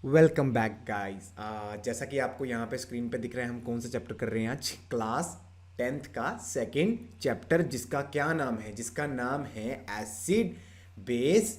Welcome back guys. जैसा कि आपको यहाँ पे स्क्रीन पे दिख रहा है, हम कौन सा चैप्टर कर रहे हैं आज? क्लास 10th का सेकंड चैप्टर, जिसका क्या नाम है? जिसका नाम है एसिड, बेस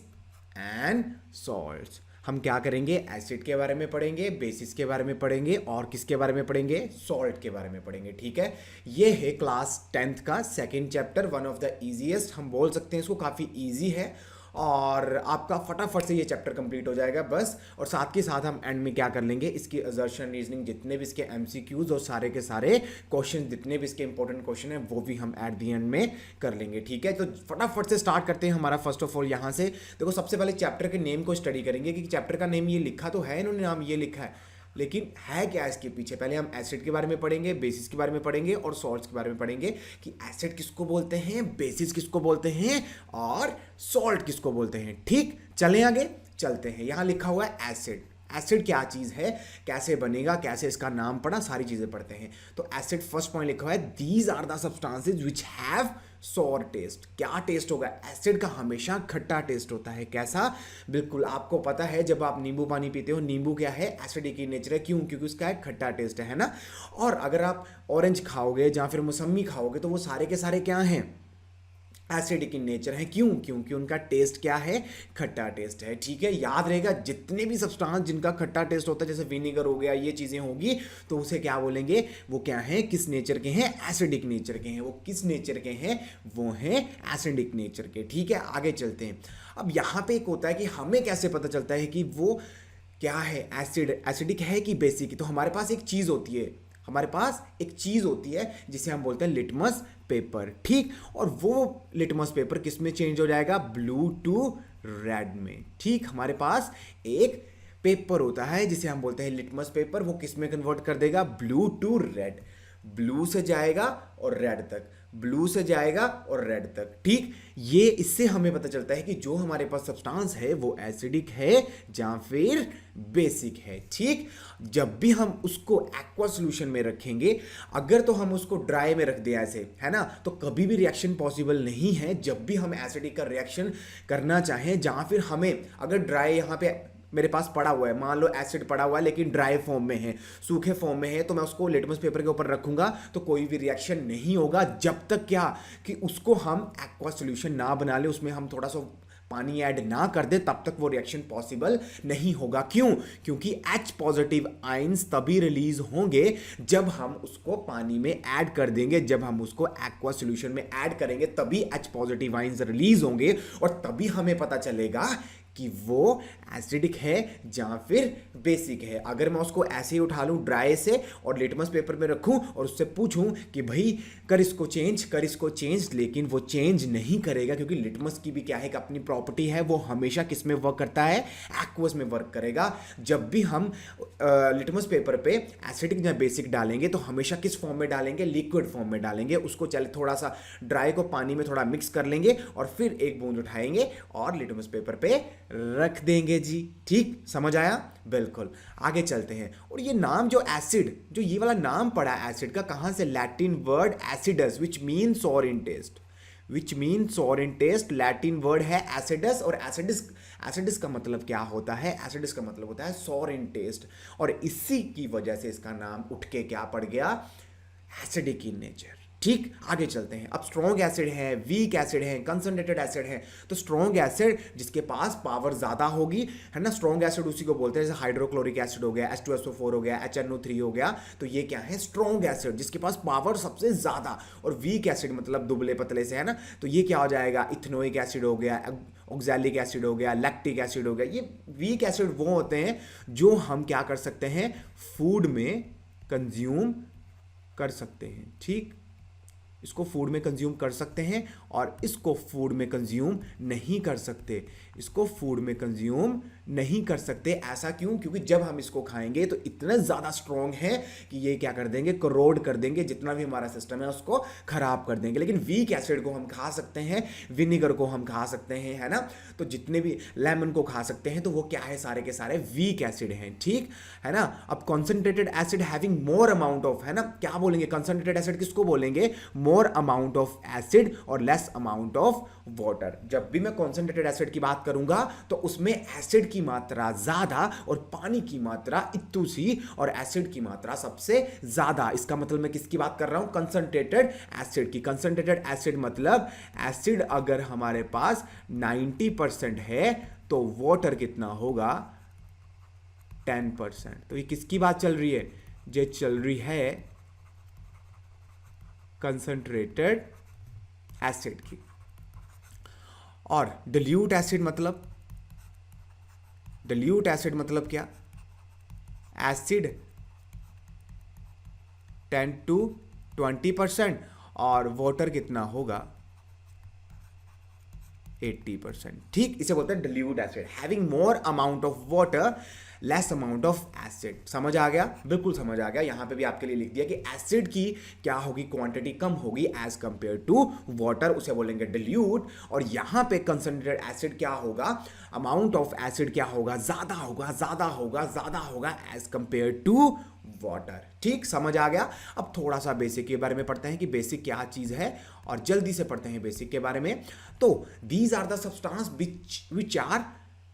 एंड सॉल्ट्स। हम क्या करेंगे? एसिड के बारे में पढ़ेंगे, बेसिस के बारे में पढ़ेंगे, और किसके बारे में पढ़ेंगे? सॉल्ट के बारे में पढ़ेंगे। ठीक है, ये है क्लास 10th का second chapter, one of the easiest, हम बोल सकते हैं इसको, काफ़ी इजी है और आपका फटाफट से ये चैप्टर कंप्लीट हो जाएगा बस। और साथ के साथ हम एंड में क्या कर लेंगे, इसकी असर्शन, रीजनिंग, जितने भी इसके एमसीक्यूज और सारे के सारे क्वेश्चन, जितने भी इसके इंपॉर्टेंट क्वेश्चन हैं, वो भी हम एट दी एंड में कर लेंगे। ठीक है, तो फटाफट से स्टार्ट करते हैं हमारा फर्स्ट ऑफ ऑल यहाँ से। देखो, सबसे पहले चैप्टर के नेम को स्टडी करेंगे कि चैप्टर का नेम ये लिखा तो है, इन्होंने नाम ये लिखा है, लेकिन है क्या इसके पीछे। पहले हम एसिड के बारे में पढ़ेंगे, बेसिस के बारे में पढ़ेंगे और सॉल्ट्स के बारे में पढ़ेंगे कि एसिड किसको बोलते हैं, बेसिस किसको बोलते हैं और सॉल्ट किसको बोलते हैं। ठीक, चलें आगे, चलते हैं। यहाँ लिखा हुआ है एसिड। एसिड क्या चीज़ है, कैसे बनेगा, कैसे इसका नाम पड़ा, सारी चीज़ें पढ़ते हैं। तो एसिड, फर्स्ट पॉइंट लिखा हुआ है, these are the substances which have sour taste. क्या टेस्ट होगा? एसिड का हमेशा खट्टा टेस्ट होता है। कैसा? बिल्कुल आपको पता है, जब आप नींबू पानी पीते हो, नींबू क्या है? एसिडिक इन नेचर है। क्यों? क्योंकि उसका एक खट्टा टेस्ट है ना। और अगर आप ऑरेंज खाओगे या फिर मौसमी खाओगे तो वो सारे के सारे क्या हैं? एसिडिक इन नेचर है। क्यों? क्योंकि उनका टेस्ट क्या है? खट्टा टेस्ट है। ठीक है, याद रहेगा, जितने भी सब्सटेंस जिनका खट्टा टेस्ट होता है, जैसे विनेगर हो गया, ये चीज़ें होगी, तो उसे क्या बोलेंगे? वो क्या है? किस नेचर के हैं? एसिडिक नेचर के हैं। वो किस नेचर के हैं? वो हैं एसिडिक नेचर के। ठीक है, आगे चलते हैं। अब यहाँ पे एक होता है कि हमें कैसे पता चलता है कि वो क्या है, एसिडिक है कि बेसिक। तो हमारे पास एक चीज़ होती है, हमारे पास एक चीज़ होती है जिसे हम बोलते हैं लिटमस पेपर। ठीक, और वो लिटमस पेपर किस में चेंज हो जाएगा? ब्लू टू रेड में। ठीक, हमारे पास एक पेपर होता है जिसे हम बोलते हैं लिटमस पेपर, वो किस में कन्वर्ट कर देगा? Blue to red. ब्लू से जाएगा और रेड तक, ब्लू से जाएगा और रेड तक। ठीक, ये इससे हमें पता चलता है कि जो हमारे पास सब्सटेंस है वो एसिडिक है या फिर बेसिक है। ठीक, जब भी हम उसको एक्वा सॉल्यूशन में रखेंगे, अगर तो हम उसको ड्राई में रख दें ऐसे, है ना, तो कभी भी रिएक्शन पॉसिबल नहीं है। जब भी हम एसिडिक का रिएक्शन करना चाहें, जहां फिर हमें अगर ड्राई यहाँ पे मेरे पास पड़ा हुआ है, मान लो एसिड पड़ा हुआ है लेकिन ड्राई फॉर्म में है, सूखे फॉर्म में है, तो मैं उसको लिटमस पेपर के ऊपर रखूंगा तो कोई भी रिएक्शन नहीं होगा, जब तक क्या कि उसको हम एक्वा सॉल्यूशन ना बना ले, उसमें हम थोड़ा सा पानी ऐड ना कर दे, तब तक वो रिएक्शन पॉसिबल नहीं होगा। क्यों? क्योंकि H पॉजिटिव आयंस तभी रिलीज होंगे जब हम उसको पानी में ऐड कर देंगे, जब हम उसको एक्वा सॉल्यूशन में ऐड करेंगे तभी H पॉजिटिव आयंस रिलीज होंगे, और तभी हमें पता चलेगा कि वो एसिडिक है या फिर बेसिक है। अगर मैं उसको ऐसे ही उठा लूँ ड्राई से और लिटमस पेपर में रखूँ और उससे पूछूँ कि भाई कर इसको चेंज, कर इसको चेंज, लेकिन वो चेंज नहीं करेगा, क्योंकि लिटमस की भी क्या है कि अपनी प्रॉपर्टी है, वो हमेशा किस में वर्क करता है? एक्वस में वर्क करेगा। जब भी हम लिटमस पेपर पे एसिडिक या बेसिक डालेंगे तो हमेशा किस फॉर्म में डालेंगे? लिक्विड फॉर्म में डालेंगे। उसको चले थोड़ा सा ड्राई को पानी में थोड़ा मिक्स कर लेंगे और फिर एक बूंद उठाएंगे और लिटमस पेपर पे रख देंगे जी। ठीक, समझ आया? बिल्कुल, आगे चलते हैं। और ये नाम जो एसिड, जो ये वाला नाम पड़ा एसिड का, कहां से? Latin word acidus which mean sour in taste, which mean sour in taste. Latin word है एसिडस, और एसिडिस, एसिडिस का मतलब क्या होता है? एसिडिस का मतलब होता है सॉर इन टेस्ट, और इसी की वजह से इसका नाम उठ के क्या पड़ गया? Acidic in nature. ठीक, आगे चलते हैं। अब स्ट्रॉन्ग एसिड है, वीक एसिड है, कंसंट्रेटेड एसिड है। तो स्ट्रॉन्ग एसिड जिसके पास पावर ज़्यादा होगी, है ना, स्ट्रॉन्ग एसिड उसी को बोलते हैं। जैसे हाइड्रोक्लोरिक एसिड हो गया, H2SO4 हो गया, HNO3 हो गया, तो ये क्या है? स्ट्रॉन्ग एसिड जिसके पास पावर सबसे ज़्यादा। और वीक एसिड मतलब दुबले पतले से, है ना, तो ये क्या हो जाएगा? इथेनोइक एसिड हो गया, ऑक्सैलिक एसिड हो गया, लैक्टिक एसिड हो गया। ये वीक एसिड वो होते हैं जो हम क्या कर सकते हैं? फूड में कंज्यूम कर सकते हैं। ठीक, इसको फूड में कंज्यूम कर सकते हैं और इसको फूड में कंज्यूम नहीं कर सकते, इसको फूड में कंज्यूम नहीं कर सकते। ऐसा क्यों? क्योंकि जब हम इसको खाएंगे तो इतना ज़्यादा स्ट्रॉन्ग है कि ये क्या कर देंगे? करोड कर देंगे, जितना भी हमारा सिस्टम है उसको खराब कर देंगे। लेकिन वीक एसिड को हम खा सकते हैं, विनीगर को हम खा सकते हैं, है ना, तो जितने भी लेमन को खा सकते हैं, तो वो क्या है? सारे के सारे वीक एसिड हैं। ठीक है ना। अब concentrated acid having more amount of, है ना, क्या बोलेंगे? कंसंट्रेटेड एसिड किसको बोलेंगे? मोर अमाउंट ऑफ एसिड और लेस अमाउंट ऑफ वाटर। जब भी मैं कॉन्सेंट्रेटेड एसिड की बात करूंगा तो उसमें एसिड की की मात्रा ज़्यादा और पानी की मात्रा इतनी सी और एसिड की मात्रा सबसे ज़्यादा। इसका मतलब मैं किसकी बात कर रहा हूँ? कंसंट्रेटेड एसिड की। कंसंट्रेटेड एसिड मतलब एसिड अगर हमारे पास 90% है तो वाटर कितना होगा? 10%। तो ये किसकी बात चल रही है? ये चल रही है कंसंट्रेटेड एसिड की। और डिल्यूट एसिड मतलब, डिल्यूट एसिड मतलब क्या? एसिड 10 to 20% और वाटर कितना होगा? 80%। ठीक, इसे बोलते हैं dilute acid. Having more amount of water less amount of acid. समझ आ गया? बिल्कुल समझ आ गया। यहां पे भी आपके लिए लिख दिया कि एसिड की क्या होगी? क्वांटिटी कम होगी एज कंपेयर टू वाटर, उसे बोलेंगे डिल्यूट। और यहां पे कंसंट्रेटेड एसिड क्या होगा? अमाउंट ऑफ एसिड क्या होगा? ज्यादा होगा, ज्यादा होगा, ज्यादा होगा एज कंपेयर टू वाटर। ठीक, समझ आ गया। अब थोड़ा सा बेसिक के बारे में पढ़ते हैं कि बेसिक क्या चीज है, और जल्दी से पढ़ते हैं बेसिक के बारे में। तो these are the substance which are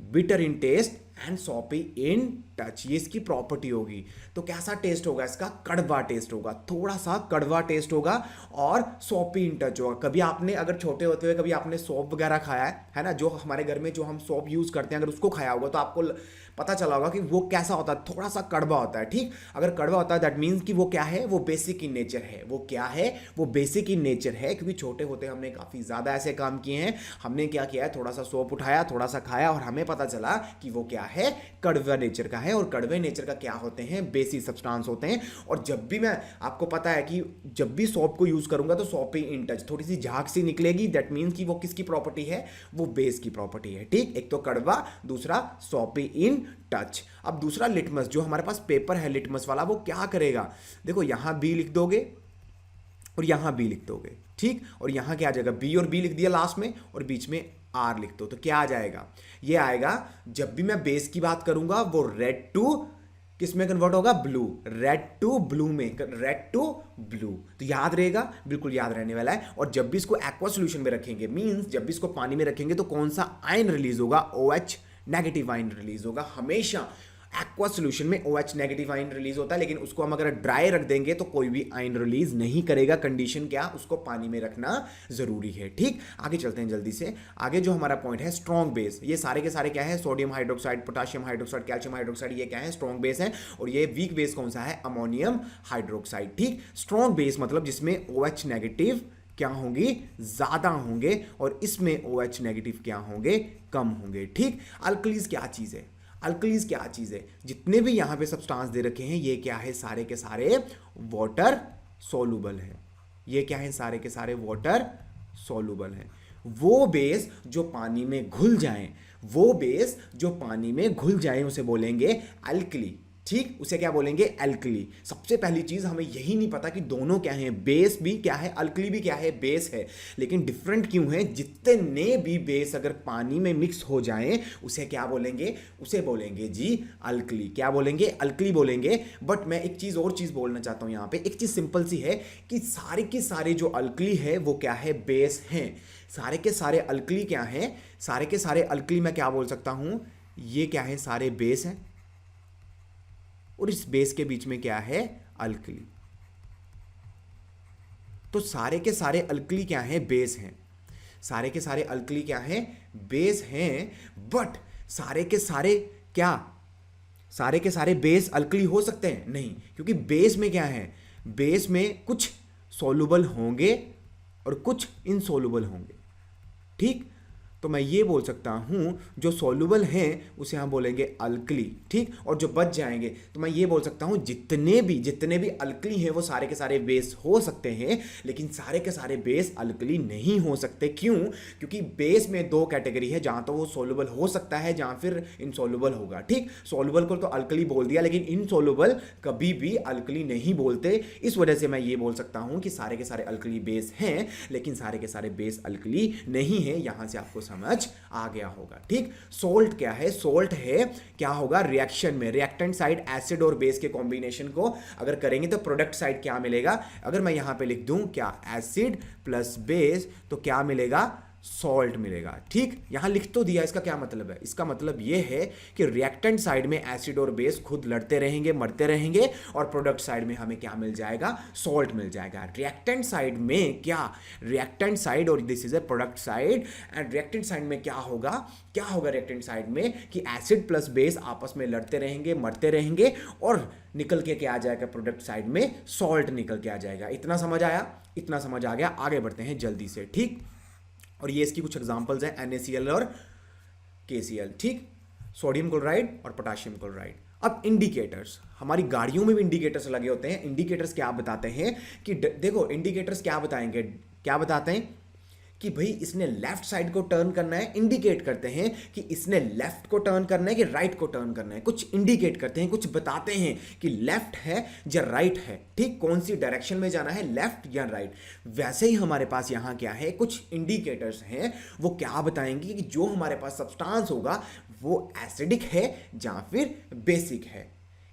bitter in taste and soapy in touch. ये इसकी प्रॉपर्टी होगी। तो कैसा टेस्ट होगा इसका? कड़वा टेस्ट होगा, थोड़ा सा कड़वा टेस्ट होगा और सॉपी इन टच होगा। कभी आपने अगर छोटे होते हुए कभी आपने सॉप वगैरह खाया है ना, जो हमारे घर में जो हम सॉप यूज करते हैं, अगर उसको खाया होगा तो आपको पता चला होगा कि वो कैसा होता है, थोड़ा सा कड़वा होता है। ठीक, अगर कड़वा होता है दैट मीन्स कि वो क्या है? वो बेसिक इन नेचर है। वो क्या है? वो बेसिक इन नेचर है। क्योंकि छोटे होते हमने काफ़ी ज़्यादा ऐसे काम किए हैं। हमने क्या किया है? थोड़ा सा सौंफ उठाया, थोड़ा सा खाया और हमें पता चला कि वो क्या है? कड़वा नेचर का है। और कड़वे नेचर का क्या होते हैं? बेसिक सब्सटेंस होते हैं। और जब भी मैं, आपको पता है कि जब भी सौंफ को यूज़ करूंगा तो सौंपी इन टच, थोड़ी सी झाग सी निकलेगी, दैट मीन्स कि वो किसकी प्रॉपर्टी है? वो बेस की प्रॉपर्टी है। ठीक, एक तो कड़वा, दूसरा सौंपी इन टच। अब दूसरा लिटमस, जो हमारे पास पेपर है लिटमस वाला, वो क्या करेगा? देखो यहां बी लिख दोगे और यहां बी लिख दोगे। ठीक, और यहां क्या आ जाएगा? बी और बी लिख दिया लास्ट में और बीच में आर लिख दो, तो क्या आ जाएगा? ये आएगा, जब भी मैं बेस की बात करूंगा वो रेड टू किस में कन्वर्ट होगा? ब्लू। रेड टू ब्लू में, रेड टू ब्लू। तो याद रहेगा, बिल्कुल याद रहने वाला है। और जब भी इसको एक्वा सॉल्यूशन में रखेंगे, मींस जब भी इसको पानी में रखेंगे तो कौन सा आयन रिलीज होगा? OH नेगेटिव आयन रिलीज होगा। हमेशा एक्वा सॉल्यूशन में OH नेगेटिव आयन रिलीज होता है, लेकिन उसको हम अगर ड्राई रख देंगे तो कोई भी आयन रिलीज नहीं करेगा। कंडीशन क्या? उसको पानी में रखना जरूरी है। ठीक, आगे चलते हैं जल्दी से। आगे जो हमारा पॉइंट है स्ट्रॉन्ग बेस, ये सारे के सारे क्या है? Sodium hydroxide, potassium hydroxide, calcium hydroxide, ये क्या है? स्ट्रॉन्ग बेस है। और ये वीक बेस कौन सा है? Ammonium hydroxide. ठीक, स्ट्रॉन्ग बेस मतलब जिसमें OH नेगेटिव क्या होंगी? ज्यादा होंगे, और इसमें OH नेगेटिव क्या होंगे? कम होंगे। ठीक, अल्कलीज क्या चीज है? अल्कलीज क्या चीज है? जितने भी यहां पे सब्सटेंस दे रखे हैं ये क्या है? सारे के सारे वाटर सोलुबल है। ये क्या है? सारे के सारे वाटर सोलुबल है। वो बेस जो पानी में घुल जाएं, वो बेस जो पानी में घुल जाएं उसे बोलेंगे अल्कली। ठीक, उसे क्या बोलेंगे? अल्कली। सबसे पहली चीज हमें यही नहीं पता कि दोनों क्या है? बेस भी क्या है, अल्कली भी क्या है? बेस है। लेकिन डिफरेंट क्यों है? जितने भी बेस अगर पानी में मिक्स हो जाएं उसे क्या बोलेंगे? उसे बोलेंगे जी अल्कली। क्या बोलेंगे? अल्कली बोलेंगे। बट मैं एक चीज और चीज बोलना चाहता हूं यहां पे। एक चीज सिंपल सी है कि सारे के सारे जो अल्कली है वो क्या है? बेस हैं। सारे के सारे अल्कली क्या है? सारे के सारे अल्कली मैं क्या बोल सकता हूं? ये क्या है? सारे बेस हैं, और इस बेस के बीच में क्या है? अल्कली। तो सारे के सारे अल्कली क्या है? बेस हैं। सारे के सारे अल्कली क्या है? बेस हैं। बट सारे के सारे क्या? सारे के सारे बेस अल्कली हो सकते हैं? नहीं, क्योंकि बेस में क्या है? बेस में कुछ सोलुबल होंगे और कुछ इनसोलुबल होंगे। ठीक, तो मैं ये बोल सकता हूं जो सोलुबल हैं उसे हम बोलेंगे अल्कली। ठीक, और जो बच जाएंगे तो मैं ये बोल सकता हूं जितने भी अल्कली हैं वो सारे के सारे बेस हो सकते हैं, लेकिन सारे के सारे बेस अल्कली नहीं हो सकते। क्यों? क्योंकि बेस में दो कैटेगरी है, जहां तो वो सोलुबल हो सकता है, जहां फिर इनसोलुबल होगा। ठीक, सोलुबल को तो अल्कली बोल दिया, लेकिन इनसोलुबल कभी भी अल्कली नहीं बोलते। इस वजह से मैं ये बोल सकता हूं कि सारे के सारे अल्कली बेस हैं, लेकिन सारे के सारे बेस अल्कली नहीं है। यहां से आपको समझ आ गया होगा। ठीक, सोल्ट क्या है? सोल्ट है क्या होगा? रिएक्शन में रिएक्टेंट साइड एसिड और बेस के कॉम्बिनेशन को अगर करेंगे तो प्रोडक्ट साइड क्या मिलेगा? अगर मैं यहां पे लिख दूं क्या? एसिड प्लस बेस, तो क्या मिलेगा? सॉल्ट मिलेगा। ठीक, यहां लिख तो दिया, इसका क्या मतलब है? इसका मतलब यह है कि रिएक्टेंट साइड में एसिड और बेस खुद लड़ते रहेंगे, मरते रहेंगे, और प्रोडक्ट साइड में हमें क्या मिल जाएगा? सॉल्ट मिल जाएगा। रिएक्टेंट साइड में क्या, रिएक्टेंट साइड, और this is a product side, and reactant side में क्या होगा? क्या होगा रिएक्टेंट साइड में कि एसिड प्लस बेस आपस में लड़ते रहेंगे, मरते रहेंगे, और निकल के क्या आ जाएगा? प्रोडक्ट साइड में सॉल्ट निकल के आ जाएगा। इतना समझ आया? इतना समझ आ गया। आगे बढ़ते हैं जल्दी से। ठीक, और ये इसकी कुछ एग्जांपल्स हैं, NaCl और KCl। ठीक, सोडियम क्लोराइड और पोटेशियम क्लोराइड। अब इंडिकेटर्स, हमारी गाड़ियों में भी इंडिकेटर्स लगे होते हैं। इंडिकेटर्स क्या बताते हैं कि देखो, इंडिकेटर्स क्या बताएंगे, क्या बताते हैं कि भाई इसने लेफ्ट साइड को टर्न करना है, इंडिकेट करते हैं कि इसने लेफ्ट को टर्न करना है कि राइट को टर्न करना है। कुछ इंडिकेट करते हैं, कुछ बताते हैं कि लेफ्ट है या राइट है। ठीक, कौन सी डायरेक्शन में जाना है, लेफ्ट या राइट। वैसे ही हमारे पास यहाँ क्या है, कुछ इंडिकेटर्स हैं, वो क्या बताएंगे कि जो हमारे पास सब्सटेंस होगा वो एसिडिक है या फिर बेसिक है।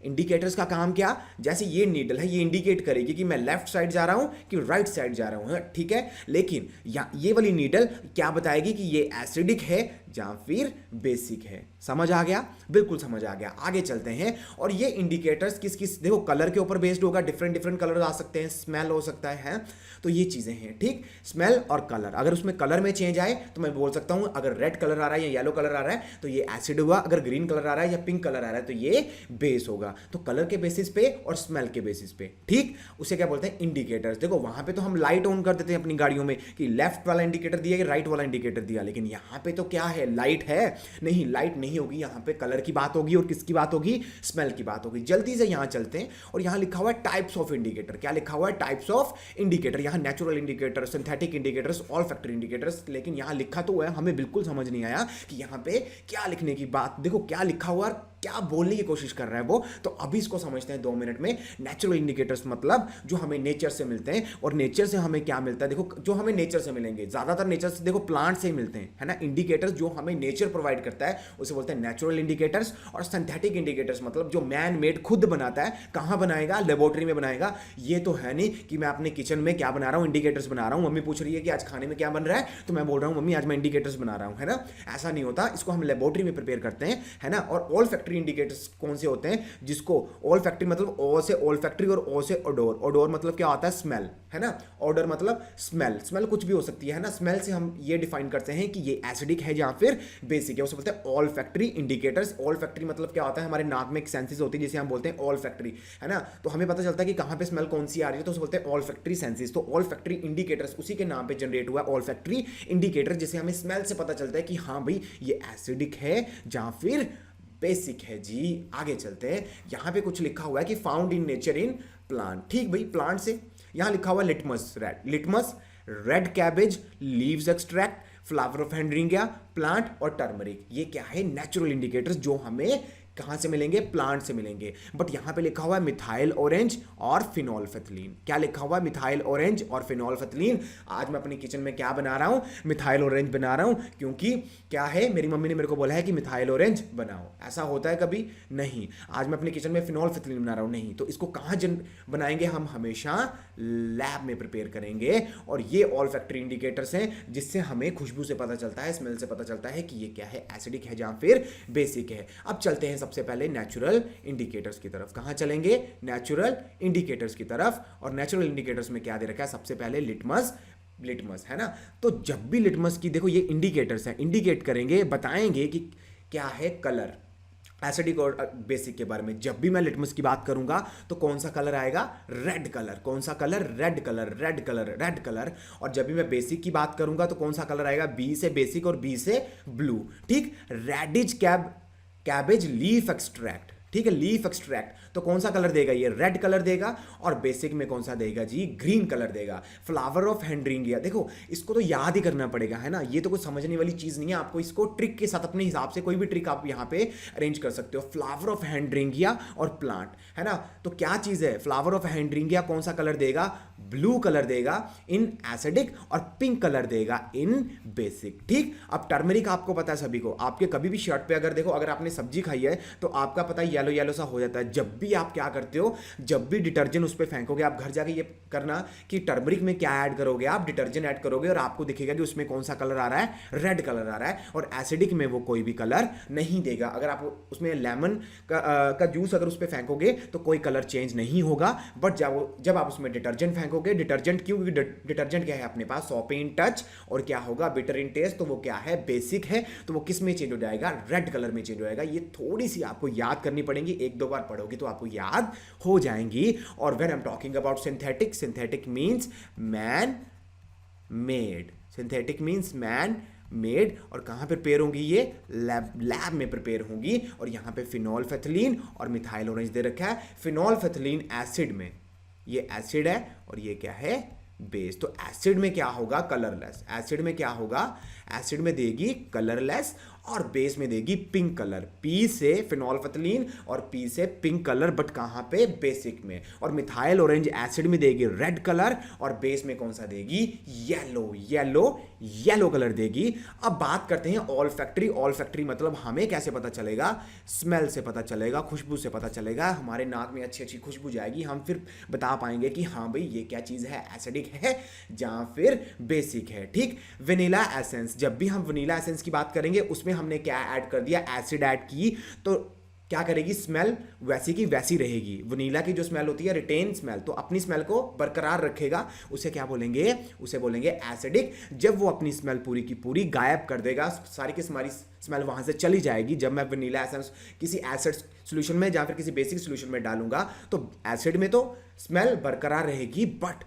इंडिकेटर्स का काम क्या, जैसे ये नीडल है, ये इंडिकेट करेगी कि मैं लेफ्ट साइड जा रहा हूं कि राइट साइड जा रहा हूं, ठीक है। लेकिन ये वाली नीडल क्या बताएगी कि ये एसिडिक है या फिर बेसिक है। समझ आ गया? बिल्कुल समझ आ गया। आगे चलते हैं। और ये इंडिकेटर्स किस किस, देखो कलर के ऊपर बेस्ड होगा, डिफरेंट डिफरेंट कलर आ सकते हैं, स्मेल हो सकता है, तो ये चीजें हैं। ठीक, स्मेल और कलर, अगर उसमें कलर में चेंज आए तो मैं बोल सकता हूं अगर रेड कलर आ रहा है या येलो कलर आ रहा है तो ये एसिड हुआ, अगर ग्रीन कलर आ रहा है या पिंक कलर आ रहा है तो ये बेस होगा। तो कलर के बेसिस पे और स्मेल के बेसिस पे, ठीक, उसे क्या बोलते हैं? इंडिकेटर्स। देखो वहां पे तो हम लाइट ऑन कर देते हैं अपनी गाड़ियों में कि लेफ्ट वाला इंडिकेटर दिया कि राइट वाला इंडिकेटर दिया, लेकिन यहां पे तो क्या है, लाइट है नहीं, लाइट नहीं होगी, यहां पे कलर की बात होगी और किसकी बात होगी? स्मेल की बात होगी। जल्दी से यहां चलते हैं, और यहां लिखा हुआ है टाइप्स ऑफ इंडिकेटर। क्या लिखा हुआ है? Types of indicator. यहां natural indicator, synthetic indicators, olfactory indicators, लेकिन यहां लिखा तो है, हमें बिल्कुल समझ नहीं आया कि यहां पे क्या लिखने की बात। देखो क्या लिखा हुआ, क्या बोलने की कोशिश कर रहा है वो, तो अभी इसको समझते हैं 2 मिनट में। नेचुरल इंडिकेटर्स मतलब जो हमें नेचर से मिलते हैं, और नेचर से हमें क्या मिलता है? देखो जो हमें नेचर से मिलेंगे, ज्यादातर नेचर से देखो प्लांट से ही मिलते हैं, है ना। इंडिकेटर्स जो हमें नेचर प्रोवाइड करता है उसे बोलते हैं नेचुरल इंडिकेटर्स। और सिंथेटिक इंडिकेटर्स मतलब जो मैन मेड खुद बनाता है। कहां बनाएगा? लेबोरेटरी में बनाएगा। ये तो है नहीं कि मैं अपने किचन में क्या बना रहा हूं, इंडिकेटर्स बना रहा हूं, मम्मी पूछ रही है कि आज खाने में क्या बन रहा है, तो मैं बोल रहा हूं मम्मी आज मैं इंडिकेटर्स बना रहा हूं, है ना। ऐसा नहीं होता, इसको हम लेबोरेटरी में प्रिपेयर करते हैं, है ना। और ऑल फैक्ट्री इंडिकेटर्स कौन से होते हैं? जिसको ऑल फैक्ट्री मतलब ओ से ऑल फैक्ट्री और ओ से ओडोर। ओडोर मतलब क्या होता है? स्मेल, है ना। ऑर्डर मतलब स्मेल, स्मेल कुछ भी हो सकती है ना। स्मेल से हम ये डिफाइन करते हैं कि ये एसिडिक है या फिर बेसिक है, उसे बोलते हैं all factory indicators. All factory मतलब क्या होता है? हमारे नाक में एक सेंसेस होती है जिसे हम बोलते हैं ऑल फैक्ट्री, है ना। तो हमें पता चलता है कि कहां पे स्मेल कौन सी आ रही है, तो उसे बोलते हैं ऑल फैक्ट्री सेंसेस। तो ऑल फैक्ट्री इंडिकेटर्स उसी के नाम पे जनरेट हुआ ऑल फैक्ट्री इंडिकेटर, जिसे हमें स्मेल से पता चलता है कि हाँ भाई ये एसिडिक है या फिर बेसिक है जी। आगे चलते हैं। यहां पे कुछ लिखा हुआ है कि found in nature in plant. ठीक भाई, प्लांट से यहां लिखा हुआ litmus red, litmus, red cabbage, leaves extract, flower of hydrangea, plant और टर्मरिक। ये क्या है? नेचुरल इंडिकेटर्स जो हमें कहां से मिलेंगे? प्लांट से मिलेंगे। बट यहां पे लिखा हुआ है मिथाइल ऑरेंज और फिनोल्फेथलीन। क्या लिखा हुआ है? मिथाइल ऑरेंज और फिनोल्फेथलीन। आज मैं अपनी किचन में क्या बना रहा हूं? मिथाइल ऑरेंज बना रहा हूं, क्योंकि क्या है, मेरी मम्मी ने मेरे को बोला है कि मिथाइल ऑरेंज बनाओ। ऐसा होता है कभी? नहीं। आज मैं अपनी किचन में फिनोल्फेथलीन बना रहा हूं, नहीं। तो इसको कहां बनाएंगे हम? हमेशा लैब में प्रिपेयर करेंगे। और ये ऑल फैक्ट्री इंडिकेटर्स हैं जिससे हमें खुशबू से पता चलता है, स्मेल से पता चलता है कि ये क्या है, एसिडिक है या फिर बेसिक है। अब चलते हैं सबसे पहले नेचुरल इंडिकेटर्स की तरफ। कहां चलेंगे? नेचुरल इंडिकेटर्स की तरफ। और नेचुरल इंडिकेटर्स में क्या दे रखा है? सबसे पहले लिटमस, लिटमस, है ना। तो जब भी लिटमस की, देखो ये इंडिकेटर्स हैं, इंडिकेट करेंगे, बताएंगे कि क्या है कलर, एसिडिक और बेसिक के बारे में। जब भी मैं लिटमस की बात करूंगा तो कौन सा कलर आएगा? Red colour. कौन सा colour? Red colour, red colour, red colour. और जब भी मैं बेसिक की बात करूंगा तो कौन सा कलर आएगा? बी से बेसिक और बी से ब्लू। ठीक, रेडिश कैबेज लीफ एक्सट्रैक्ट, ठीक है, लीफ एक्सट्रैक्ट, तो कौन सा कलर देगा? ये रेड कलर देगा। और बेसिक में कौन सा देगा जी? ग्रीन कलर देगा। फ्लावर ऑफ हेनरिंगिया, देखो इसको तो याद ही करना पड़ेगा, है ना। ये तो कुछ समझने वाली चीज नहीं है, आपको इसको ट्रिक के साथ अपने हिसाब से कोई भी ट्रिक आप यहाँ पे अरेंज कर सकते हो। फ्लावर ऑफ हेनरिंगिया और प्लांट, है ना। तो क्या चीज है? फ्लावर ऑफ हेनरिंगिया कौन सा कलर देगा? ब्लू कलर देगा इन एसिडिक और पिंक कलर देगा इन बेसिक। ठीक, अब टर्मरिक आपको पता है सभी को, आपके कभी भी शर्ट पे अगर देखो, अगर आपने सब्जी खाई है तो आपका पता है येलो येलो सा हो जाता है। जब भी आप क्या करते हो, जब भी डिटर्जेंट उस पर फेंकोगे, आप घर जाके ये करना कि टर्मरिक में क्या ऐड करोगे, आप डिटर्जेंट ऐड करोगे और आपको दिखेगा कि उसमें कौन सा कलर आ रहा है, रेड कलर आ रहा है, और एसिडिक में वो कोई भी कलर नहीं देगा। अगर आप उसमें लेमन का जूस अगर उस पर फेंकोगे तो कोई कलर चेंज नहीं होगा, बट जब आप उसमें डिटर्जेंट फेंकोगे, डिटर्जेंट क्यों, डिटर्जेंट क्या है अपने पास, सॉप इन टच, और क्या होगा, बिटर इन टेस्ट, तो वो क्या है, बेसिक है, तो वो किस में चेंज हो जाएगा, रेड कलर में चेंज हो जाएगा। ये थोड़ी सी आपको याद करनी पड़ेगी, एक दो बार पढ़ोगी तो आपको याद हो जाएंगी। और when I am talking about synthetic, synthetic means man made, synthetic means man made, और कहाँ प्रिपेयर होंगी ये, लैब में प्रिपेयर होंगी। और यहाँ पे फिनॉल फेथलीन और मिथाइल ऑरेंज दे रखा है, फिनॉल फेथलीन एसिड में, ये एसिड है और ये क्या है, बेस। तो एसिड में क्या होगा, कलरलेस, एसिड में क्या होगा, एसिड में देगी कलरलेस, और बेस में देगी पिंक कलर, पी से फिनोल्फेथलीन और पी से पिंक कलर, बट कहाँ पे, बेसिक में। और मिथाइल ऑरेंज एसिड में देगी रेड कलर, और बेस में कौन सा देगी, येलो, येलो, येलो कलर देगी। अब बात करते हैं ऑल फैक्ट्री। ऑल फैक्ट्री मतलब हमें कैसे पता चलेगा, स्मेल से पता चलेगा, खुशबू से पता चलेगा, हमारे नाक में अच्छी अच्छी खुशबू जाएगी, हम फिर बता पाएंगे कि हाँ भाई ये क्या चीज़ है, एसिडिक है या फिर बेसिक है। ठीक, वनीला एसेंस, जब भी हम वनीला एसेंस की बात करेंगे उसमें हमने क्या ऐड कर दिया, एसिड ऐड की, तो क्या करेगी, स्मेल वैसी की वैसी रहेगी। वनीला की जो स्मेल होती है, रिटेन स्मेल, तो अपनी स्मेल को बरकरार रखेगा, उसे क्या बोलेंगे, उसे बोलेंगे एसिडिक। जब वो अपनी स्मेल पूरी की पूरी गायब कर देगा, सारी की सारी स्मेल वहां से चली जाएगी। जब मैं वनीला एसेंस किसी एसिड सॉल्यूशन में या फिर किसी बेसिक सॉल्यूशन में डालूंगा तो एसिड में तो स्मेल बरकरार रहेगी, बट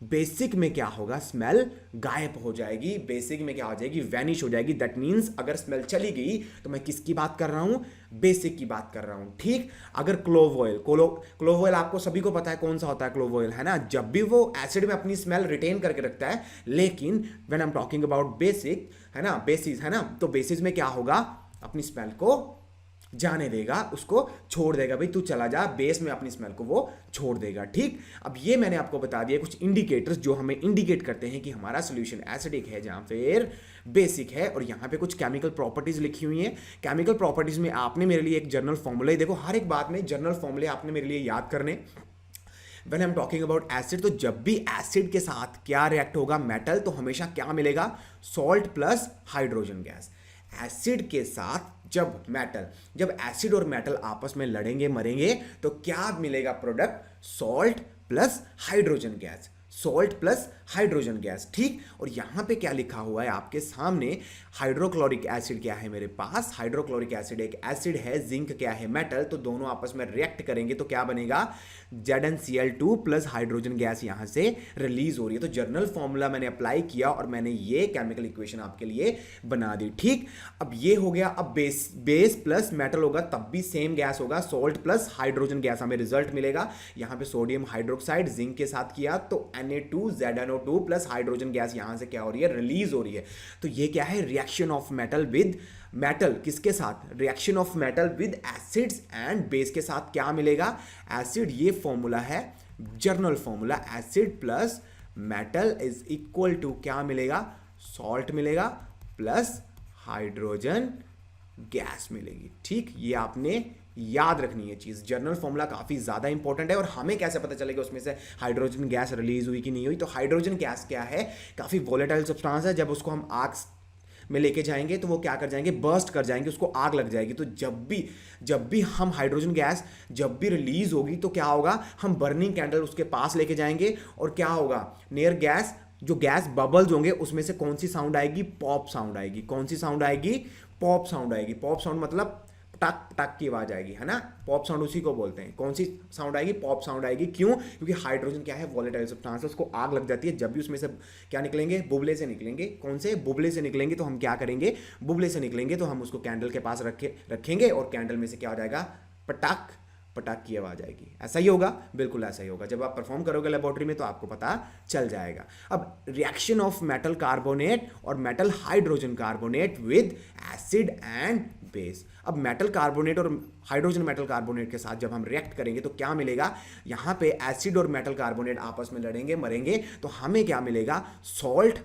बेसिक में क्या होगा, स्मेल गायब हो जाएगी, बेसिक में क्या हो जाएगी, वैनिश हो जाएगी। दैट मीन्स अगर स्मेल चली गई तो मैं किसकी बात कर रहा हूं, बेसिक की बात कर रहा हूं। ठीक, अगर क्लोव ऑयल, क्लोव ऑयल आपको सभी को पता है कौन सा होता है क्लोव ऑयल, है ना, जब भी वो एसिड में अपनी स्मेल रिटेन करके रखता है, लेकिन when I am talking about basic, है ना, बेसिस, है ना, तो बेसिस में क्या होगा, अपनी स्मेल को जाने देगा, उसको छोड़ देगा, भाई तू चला जा, बेस में अपनी स्मेल को वो छोड़ देगा। ठीक, अब ये मैंने आपको बता दिया कुछ इंडिकेटर्स जो हमें इंडिकेट करते हैं कि हमारा सॉल्यूशन एसिडिक है जहां फिर बेसिक है। और यहाँ पे कुछ केमिकल प्रॉपर्टीज लिखी हुई हैं। केमिकल प्रॉपर्टीज में आपने मेरे लिए एक जनरल फॉर्मूला, देखो हर एक बात में जनरल फॉर्मूले आपने मेरे लिए याद करने। When I'm talking about acid, तो जब भी एसिड के साथ क्या रिएक्ट होगा, मेटल, तो हमेशा क्या मिलेगा, salt plus hydrogen gas. Acid के साथ जब एसिड और मेटल आपस में लड़ेंगे मरेंगे तो क्या मिलेगा product, salt plus hydrogen gas, salt plus hydrogen gas. ठीक, और यहां पे क्या लिखा हुआ है आपके सामने, हाइड्रोक्लोरिक एसिड क्या है मेरे पास, हाइड्रोक्लोरिक एसिड एक एसिड है, जिंक क्या है, मेटल, तो दोनों आपस में रिएक्ट करेंगे तो क्या बनेगा, ZnCl2 प्लस हाइड्रोजन गैस यहां से रिलीज हो रही है। तो जर्नल फॉर्मूला मैंने अप्लाई किया और मैंने ये केमिकल इक्वेशन आपके लिए बना दी। ठीक, अब ये हो गया। अब बेस प्लस मेटल होगा तब भी सेम गैस होगा, सॉल्ट प्लस हाइड्रोजन गैस हमें रिजल्ट मिलेगा। यहां पे सोडियम हाइड्रोक्साइड जिंक के साथ किया तो Na2ZnO2 प्लस हाइड्रोजन गैस यहां से क्या हो रही है, रिलीज हो रही है। तो ये क्या है, reaction of metal with metal, किसके साथ, reaction of metal with acids and base के साथ क्या मिलेगा, एसिड। ये फॉर्मूला है general formula, acid plus metal is equal to क्या मिलेगा, सॉल्ट मिलेगा प्लस हाइड्रोजन गैस मिलेगी। ठीक, ये आपने याद रखनी है चीज, जर्नल फॉर्मूला काफी ज्यादा इंपॉर्टेंट है। और हमें कैसे पता चलेगा उसमें से हाइड्रोजन गैस रिलीज हुई कि नहीं हुई, तो हाइड्रोजन गैस क्या है, काफी वोलेटाइल सब्सटेंस है। जब उसको हम आग में लेके जाएंगे तो वो क्या कर जाएंगे, बर्स्ट कर जाएंगे, उसको आग लग जाएगी। तो जब भी हम हाइड्रोजन गैस जब भी रिलीज होगी तो क्या होगा, हम बर्निंग कैंडल उसके पास लेके जाएंगे और क्या होगा, नियर गैस जो गैस बबल्स होंगे उसमें से कौन सी साउंड आएगी, पॉप साउंड आएगी। कौन सी साउंड आएगी, पॉप साउंड आएगी। पॉप साउंड मतलब टक टक की आवाज आएगी, है ना, पॉप साउंड उसी को बोलते हैं। कौन सी साउंड आएगी, पॉप साउंड आएगी। क्यों, क्योंकि हाइड्रोजन क्या है, वोलेटाइल सब्सटेंस है, उसको आग लग जाती है। जब भी उसमें से क्या निकलेंगे, बुबले से निकलेंगे। कौन से, बुबले से निकलेंगे। तो हम क्या करेंगे, बुबले से निकलेंगे तो हम उसको कैंडल के पास रखेंगे और कैंडल में से क्या हो जाएगा, पटाक पटाख की आवाज आएगी। ऐसा ही होगा, बिल्कुल ऐसा ही होगा। जब आप परफॉर्म करोगे लेबोरेटरी में तो आपको पता चल जाएगा। अब रिएक्शन ऑफ मेटल कार्बोनेट और metal hydrogen carbonate with acid and base. अब मेटल कार्बोनेट और हाइड्रोजन मेटल कार्बोनेट के साथ जब हम रिएक्ट करेंगे तो क्या मिलेगा, यहां पे एसिड और मेटल कार्बोनेट आपस में लड़ेंगे, मरेंगे, तो हमें क्या मिलेगा, salt,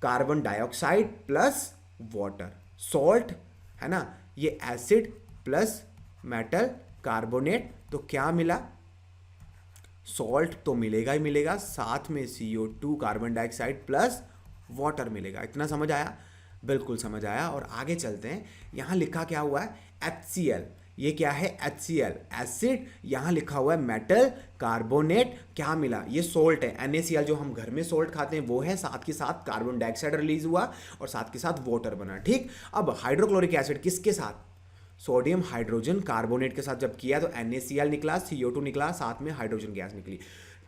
carbon dioxide plus water. Salt है ना, ये एसिड प्लस मेटल कार्बोनेट, तो क्या मिला, सॉल्ट तो मिलेगा ही मिलेगा, साथ में CO2 carbon dioxide plus water मिलेगा। इतना समझ आया? बिल्कुल समझ आया। और आगे चलते हैं, यहां लिखा क्या हुआ है, HCl। ये क्या है, HCl एसिड, यहां लिखा हुआ है मेटल कार्बोनेट, क्या मिला, ये सोल्ट है, NaCl जो हम घर में सोल्ट खाते हैं वो है, साथ के साथ कार्बन डाइऑक्साइड रिलीज हुआ और साथ के साथ वाटर बना। ठीक, अब हाइड्रोक्लोरिक एसिड किसके साथ, सोडियम हाइड्रोजन कार्बोनेट के साथ जब किया तो NaCl निकला, CO2 निकला, साथ में हाइड्रोजन गैस निकली।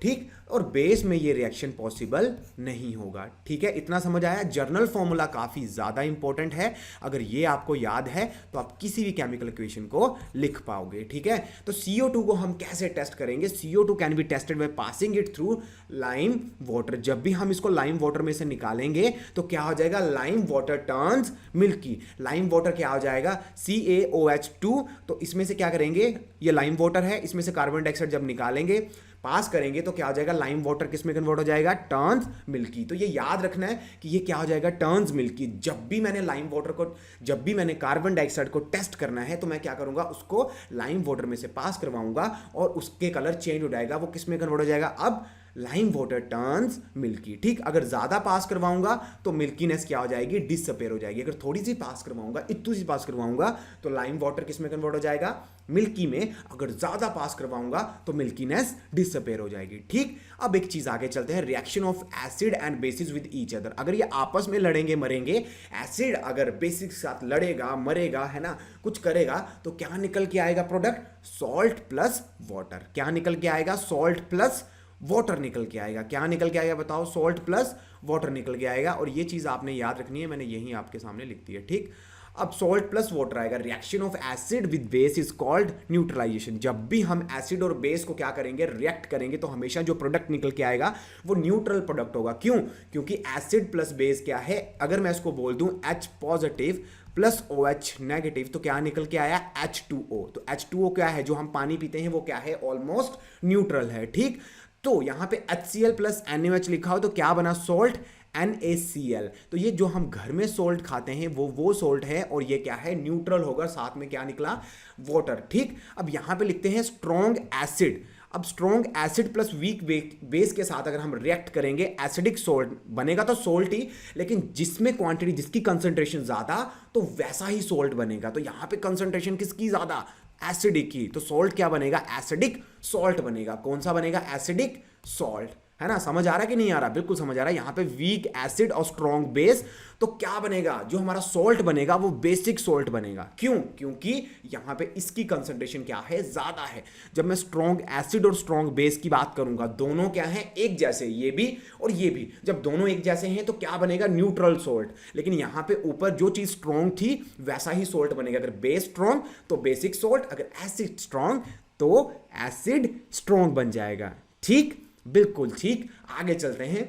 ठीक, और बेस में ये रिएक्शन पॉसिबल नहीं होगा। ठीक है, इतना समझ आया? जर्नल फॉर्मूला काफी ज्यादा इंपॉर्टेंट है, अगर ये आपको याद है तो आप किसी भी केमिकल इक्वेशन को लिख पाओगे। ठीक है, तो CO2 को हम कैसे टेस्ट करेंगे, CO2 can be tested by passing it through lime water. जब भी हम इसको लाइम वाटर में से निकालेंगे तो क्या हो जाएगा, lime water turns milky. Lime water क्या हो जाएगा, CaOH2। तो इसमें से क्या करेंगे, ये लाइम वाटर है, इसमें से कार्बन डाइऑक्साइड जब निकालेंगे, पास करेंगे तो क्या हो जाएगा, लाइम वाटर किस में कन्वर्ट हो जाएगा, टर्न्स मिल्की। तो ये याद रखना है कि ये क्या हो जाएगा, टर्न्स मिल्की। जब भी मैंने लाइम वाटर को, जब भी मैंने कार्बन डाइऑक्साइड को टेस्ट करना है तो मैं क्या करूंगा, उसको लाइम वाटर में से पास करवाऊंगा और उसके कलर चेंज हो जाएगा, वो किस में कन्वर्ट हो जाएगा, अब लाइम वाटर टर्न्स मिल्की। ठीक, अगर ज्यादा पास करवाऊंगा तो मिल्कीनेस क्या हो जाएगी, डिसअपेयर हो जाएगी। अगर थोड़ी सी पास करवाऊंगा, इतनी सी पास करवाऊंगा तो लाइम वाटर किस में कन्वर्ट हो जाएगा, मिल्की में। अगर ज्यादा पास करवाऊंगा तो मिल्कीनेस डिसअपेयर हो जाएगी। ठीक, अब एक चीज आगे चलते हैं, reaction of acid and bases with each other. अगर ये आपस में लड़ेंगे मरेंगे, एसिड अगर बेसिक के साथ लड़ेगा मरेगा, है ना, कुछ करेगा, तो क्या निकल के आएगा प्रोडक्ट, सॉल्ट प्लस वाटर। क्या निकल के आएगा, सॉल्ट प्लस वाटर निकल के आएगा। क्या निकल के आएगा बताओ, सॉल्ट प्लस वाटर निकल के आएगा। और ये चीज आपने याद रखनी है, मैंने यही आपके सामने लिख दी है। ठीक, अब सॉल्ट प्लस वाटर आएगा। Reaction of acid with base is called neutralization. जब भी हम एसिड और बेस को क्या करेंगे, रिएक्ट करेंगे, तो हमेशा जो प्रोडक्ट निकल के आएगा वो न्यूट्रल प्रोडक्ट होगा। क्यों, क्योंकि एसिड प्लस बेस क्या है, अगर मैं इसको बोल दूं H positive plus OH negative, तो क्या निकल के आया, H2O। तो H2O क्या है, जो हम पानी पीते हैं वो क्या है, ऑलमोस्ट न्यूट्रल है। ठीक, तो यहां पे HCl प्लस NaOH लिखा हो तो क्या बना, सॉल्ट NaCl। तो ये जो हम घर में सोल्ट खाते हैं वो सोल्ट है, और ये क्या है, न्यूट्रल होगा, साथ में क्या निकला, वाटर। ठीक, अब यहां पे लिखते हैं स्ट्रॉन्ग एसिड। अब strong acid plus weak base के साथ अगर हम रिएक्ट करेंगे, एसिडिक सोल्ट बनेगा तो सोल्ट ही, लेकिन जिसमें क्वांटिटी, जिसकी कंसंट्रेशन ज्यादा, तो वैसा ही सोल्ट बनेगा। तो यहां पे कंसंट्रेशन किसकी ज्यादा, एसिडिक की, तो सोल्ट क्या बनेगा, एसिडिक सॉल्ट बनेगा। कौन सा बनेगा, एसिडिक सॉल्ट। है ना, समझ आ रहा है कि नहीं आ रहा, बिल्कुल समझ आ रहा है। यहां पे वीक एसिड और स्ट्रॉन्ग बेस, तो क्या बनेगा, जो हमारा सोल्ट बनेगा वो बेसिक सोल्ट बनेगा। क्यों, क्योंकि यहां पे इसकी कंसंट्रेशन क्या है, ज्यादा है। जब मैं स्ट्रॉन्ग एसिड और स्ट्रॉन्ग बेस की बात करूंगा, दोनों क्या है, एक जैसे, ये भी और ये भी। जब दोनों एक जैसे हैं तो क्या बनेगा, न्यूट्रल सोल्ट। लेकिन यहां पे ऊपर जो चीज स्ट्रॉन्ग थी वैसा ही सोल्ट बनेगा। अगर बेस स्ट्रॉन्ग तो बेसिक सोल्ट, अगर एसिड स्ट्रॉन्ग तो एसिड स्ट्रॉन्ग बन जाएगा। ठीक, बिल्कुल ठीक। आगे चलते हैं,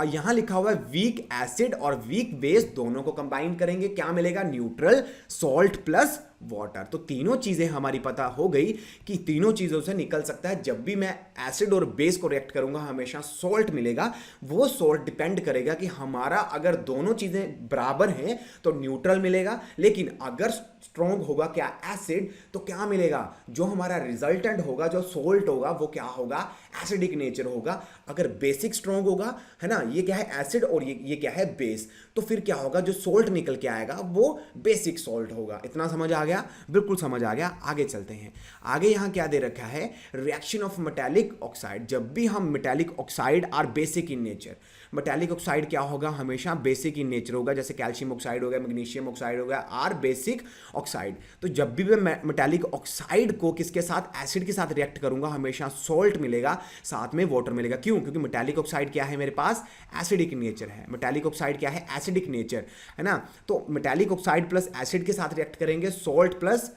यहां लिखा हुआ है वीक एसिड और वीक बेस दोनों को कंबाइन करेंगे, क्या मिलेगा, न्यूट्रल सॉल्ट प्लस वाटर। तो तीनों चीजें हमारी पता हो गई कि तीनों चीजों से निकल सकता है। जब भी मैं एसिड और बेस को रिएक्ट करूंगा हमेशा सॉल्ट मिलेगा। वो सॉल्ट डिपेंड करेगा कि हमारा अगर दोनों चीजें बराबर हैं तो न्यूट्रल मिलेगा, लेकिन अगर स्ट्रॉन्ग होगा क्या, एसिड, तो क्या मिलेगा, जो हमारा रिजल्टेंट होगा, जो सोल्ट होगा, वो क्या होगा, एसिडिक नेचर होगा। अगर बेसिक स्ट्रॉन्ग होगा, है ना, ये क्या है, एसिड, और ये क्या है, बेस, तो फिर क्या होगा, जो सोल्ट निकल के आएगा वो बेसिक सोल्ट होगा। इतना समझ आ गया, बिल्कुल समझ आ गया। आगे चलते हैं, आगे यहां क्या दे रखा है, रिएक्शन ऑफ मेटालिक ऑक्साइड। जब भी हम metallic oxide are basic in nature, metallic oxide क्या होगा, हमेशा बेसिक इन नेचर होगा। जैसे कैल्शियम ऑक्साइड हो गया, मैग्नीशियम ऑक्साइड हो गया, आर बेसिक ऑक्साइड। तो जब भी मैं मेटालिक ऑक्साइड को किसके साथ, एसिड के साथ रिएक्ट करूंगा, हमेशा सॉल्ट मिलेगा, साथ में वाटर मिलेगा। क्यों, क्योंकि मेटालिक ऑक्साइड क्या है, मेरे पास एसिडिक नेचर है। मेटालिक ऑक्साइड क्या है, एसिडिक नेचर, है ना। तो मेटालिक ऑक्साइड प्लस एसिड के साथ रिएक्ट करेंगे, सॉल्ट प्लस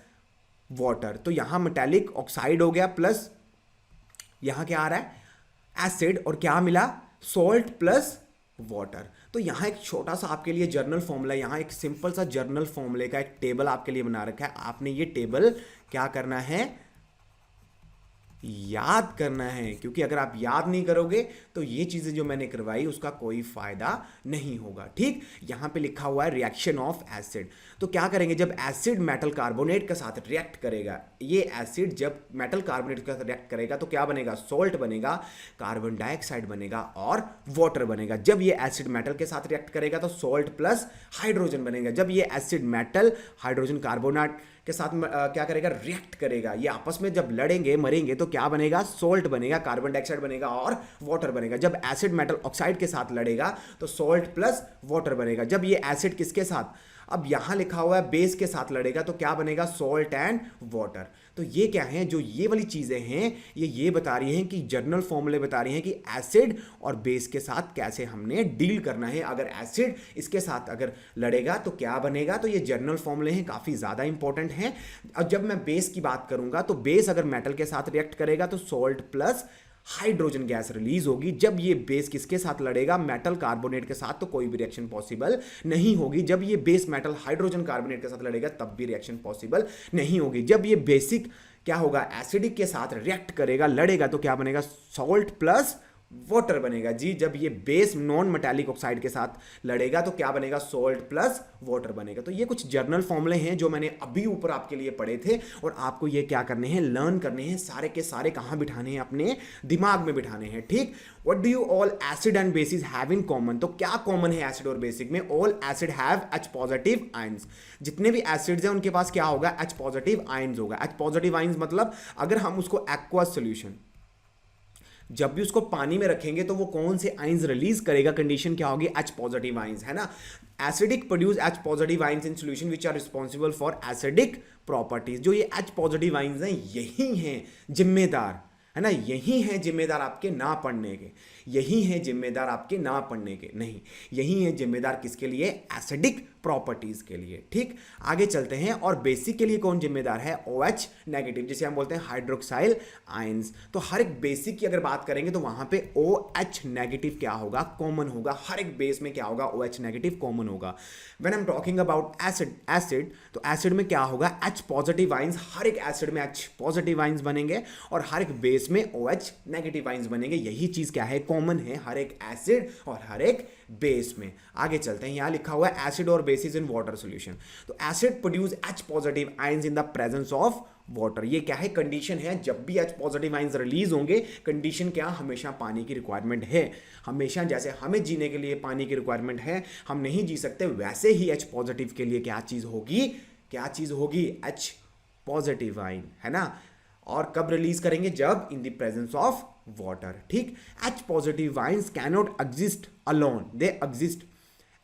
वाटर। तो यहां मेटालिक ऑक्साइड हो गया प्लस यहां क्या आ रहा है एसिड, और क्या मिला सॉल्ट प्लस वाटर। तो यहां एक छोटा सा आपके लिए जर्नल फॉर्मूला, यहां एक सिंपल सा जर्नल फॉर्मूले का एक टेबल आपके लिए बना रखा है। आपने ये टेबल क्या करना है, याद करना है, क्योंकि अगर आप याद नहीं करोगे तो ये चीजें जो मैंने करवाई उसका कोई फायदा नहीं होगा। ठीक, यहां पे लिखा हुआ है रिएक्शन ऑफ एसिड। तो क्या करेंगे, जब एसिड मेटल कार्बोनेट के साथ रिएक्ट करेगा, ये एसिड जब मेटल कार्बोनेट के साथ रिएक्ट करेगा तो क्या बनेगा, सॉल्ट बनेगा, कार्बन डाइऑक्साइड बनेगा और वाटर बनेगा। जब ये एसिड मेटल के साथ रिएक्ट करेगा तो सॉल्ट प्लस हाइड्रोजन बनेगा। जब ये एसिड मेटल हाइड्रोजन कार्बोनेट के साथ क्या करेगा, रिएक्ट करेगा, ये आपस में जब लड़ेंगे मरेंगे तो क्या बनेगा, सॉल्ट बनेगा, कार्बन डाइऑक्साइड बनेगा और वाटर बनेगा। जब एसिड मेटल ऑक्साइड के साथ लड़ेगा तो सॉल्ट प्लस वाटर बनेगा। जब ये एसिड किसके साथ, अब यहां लिखा हुआ है बेस के साथ लड़ेगा तो क्या बनेगा, सॉल्ट एंड वाटर। तो ये क्या है, जो ये वाली चीजें हैं ये बता रही हैं कि जर्नल फॉर्मूले बता रही हैं कि एसिड और बेस के साथ कैसे हमने डील करना है। अगर एसिड इसके साथ अगर लड़ेगा तो क्या बनेगा, तो ये जर्नल फॉर्मूले हैं, काफी ज्यादा इंपॉर्टेंट हैं। और जब मैं बेस की बात करूंगा तो बेस अगर मेटल के साथ रिएक्ट करेगा तो salt plus hydrogen gas release होगी। जब ये बेस किसके साथ लड़ेगा, मेटल कार्बोनेट के साथ, तो कोई भी रिएक्शन पॉसिबल नहीं होगी। जब ये बेस मेटल हाइड्रोजन कार्बोनेट के साथ लड़ेगा तब भी रिएक्शन पॉसिबल नहीं होगी। जब ये बेसिक क्या होगा, एसिडिक के साथ रिएक्ट करेगा, लड़ेगा, तो क्या बनेगा, सॉल्ट प्लस वाटर बनेगा जी। जब ये बेस नॉन मेटालिक ऑक्साइड के साथ लड़ेगा तो क्या बनेगा, सॉल्ट प्लस वाटर बनेगा। तो ये कुछ जर्नल फॉर्मूले हैं जो मैंने अभी ऊपर आपके लिए पढ़े थे, और आपको ये क्या करने हैं, लर्न करने हैं, सारे के सारे कहां बिठाने हैं, अपने दिमाग में बिठाने हैं। ठीक, what do you all acid and bases have in common. तो क्या कॉमन है एसिड और बेसिक में, all acid have H positive ions. जितने भी एसिड्स हैं उनके पास क्या होगा, H पॉजिटिव आयंस होगा। H पॉजिटिव आयंस मतलब अगर हम उसको एक्वस सॉल्यूशन, जब भी उसको पानी में रखेंगे तो वो कौन से आइंस रिलीज करेगा, कंडीशन क्या होगी, H पॉजिटिव आइंस, है ना। Acidic produce H positive ions in solution which are responsible for acidic properties. जो ये H पॉजिटिव आइंस हैं यही हैं जिम्मेदार, है ना, यही है जिम्मेदार आपके ना पढ़ने के, यही है जिम्मेदार आपके ना पढ़ने के, नहीं, यही है जिम्मेदार किसके लिए, एसिडिक प्रॉपर्टीज के लिए। ठीक, आगे चलते हैं। और बेसिक के लिए कौन जिम्मेदार है, OH नेगेटिव, जिसे हम बोलते हैं हाइड्रोक्साइल आयंस। तो हर एक बेसिक की अगर बात करेंगे तो वहां पे OH नेगेटिव क्या होगा, कॉमन होगा। हर एक बेस में क्या होगा, OH नेगेटिव कॉमन होगा। When I am talking about acid तो एसिड में क्या होगा, H पॉजिटिव आयंस, हर एक एसिड में H पॉजिटिव आयंस बनेंगे और हर एक बेस में OH नेगेटिव आयंस बनेंगे। यही चीज क्या है, कॉमन है हर एक एसिड और हर एक बेस में। आगे चलते हैं, यहां लिखा हुआ है एसिड और बेसिस इन वाटर सॉल्यूशन। तो acid produce H positive ions in the presence of water. ये क्या है, कंडीशन है, जब भी H पॉजिटिव आयंस रिलीज होंगे, कंडीशन क्या, हमेशा पानी की रिक्वायरमेंट है। हमेशा जैसे हमें जीने के लिए पानी की रिक्वायरमेंट है, हम नहीं जी सकते, वैसे ही H पॉजिटिव के लिए क्या चीज होगी, क्या चीज होगी, H पॉजिटिव आयन, है ना। और कब रिलीज करेंगे, जब in the presence of water. ठीक, H positive ions cannot exist alone, they exist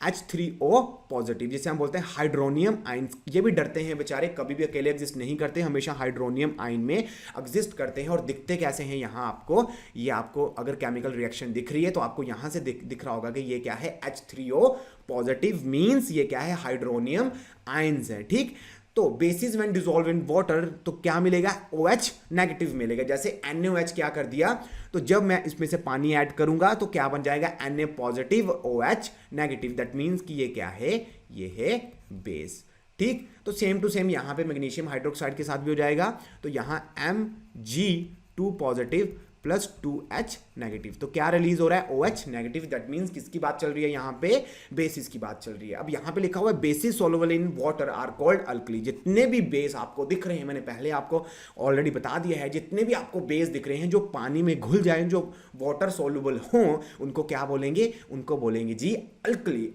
H3O positive, जिसे हम बोलते हैं हाइड्रोनियम आयंस। ये भी डरते हैं बेचारे, कभी भी अकेले एग्जिस्ट नहीं करते, हमेशा हाइड्रोनियम आयन में एग्जिस्ट करते हैं। और दिखते कैसे हैं, यहाँ आपको, ये आपको अगर केमिकल रिएक्शन दिख रही है तो आपको यहाँ से दिख रहा होगा कि ये क्या है, H3O पॉजिटिव, मीन्स ये क्या है, हाइड्रोनियम आयंस है। ठीक, तो basis when dissolve in water तो क्या मिलेगा, OH नेगेटिव मिलेगा। जैसे NaOH क्या कर दिया, तो जब मैं इसमें से पानी ऐड करूंगा तो क्या बन जाएगा, Na positive OH negative. That means कि ये क्या है, ये है बेस। ठीक, तो सेम टू सेम यहां पे मैग्नीशियम हाइड्रोक्साइड के साथ भी हो जाएगा। तो यहां Mg2 positive plus 2H negative, तो क्या रिलीज हो रहा है, OH नेगेटिव। दैट मीन्स किसकी बात चल रही है, यहाँ पे बेसिस की बात चल रही है। अब यहाँ पे लिखा हुआ है bases soluble in water are called alkali. जितने भी बेस आपको दिख रहे हैं, मैंने पहले आपको ऑलरेडी बता दिया है, जितने भी आपको बेस दिख रहे हैं जो पानी में घुल जाए, जो वाटर सोलुबल हों, उनको क्या बोलेंगे, उनको बोलेंगे जी अल्कली।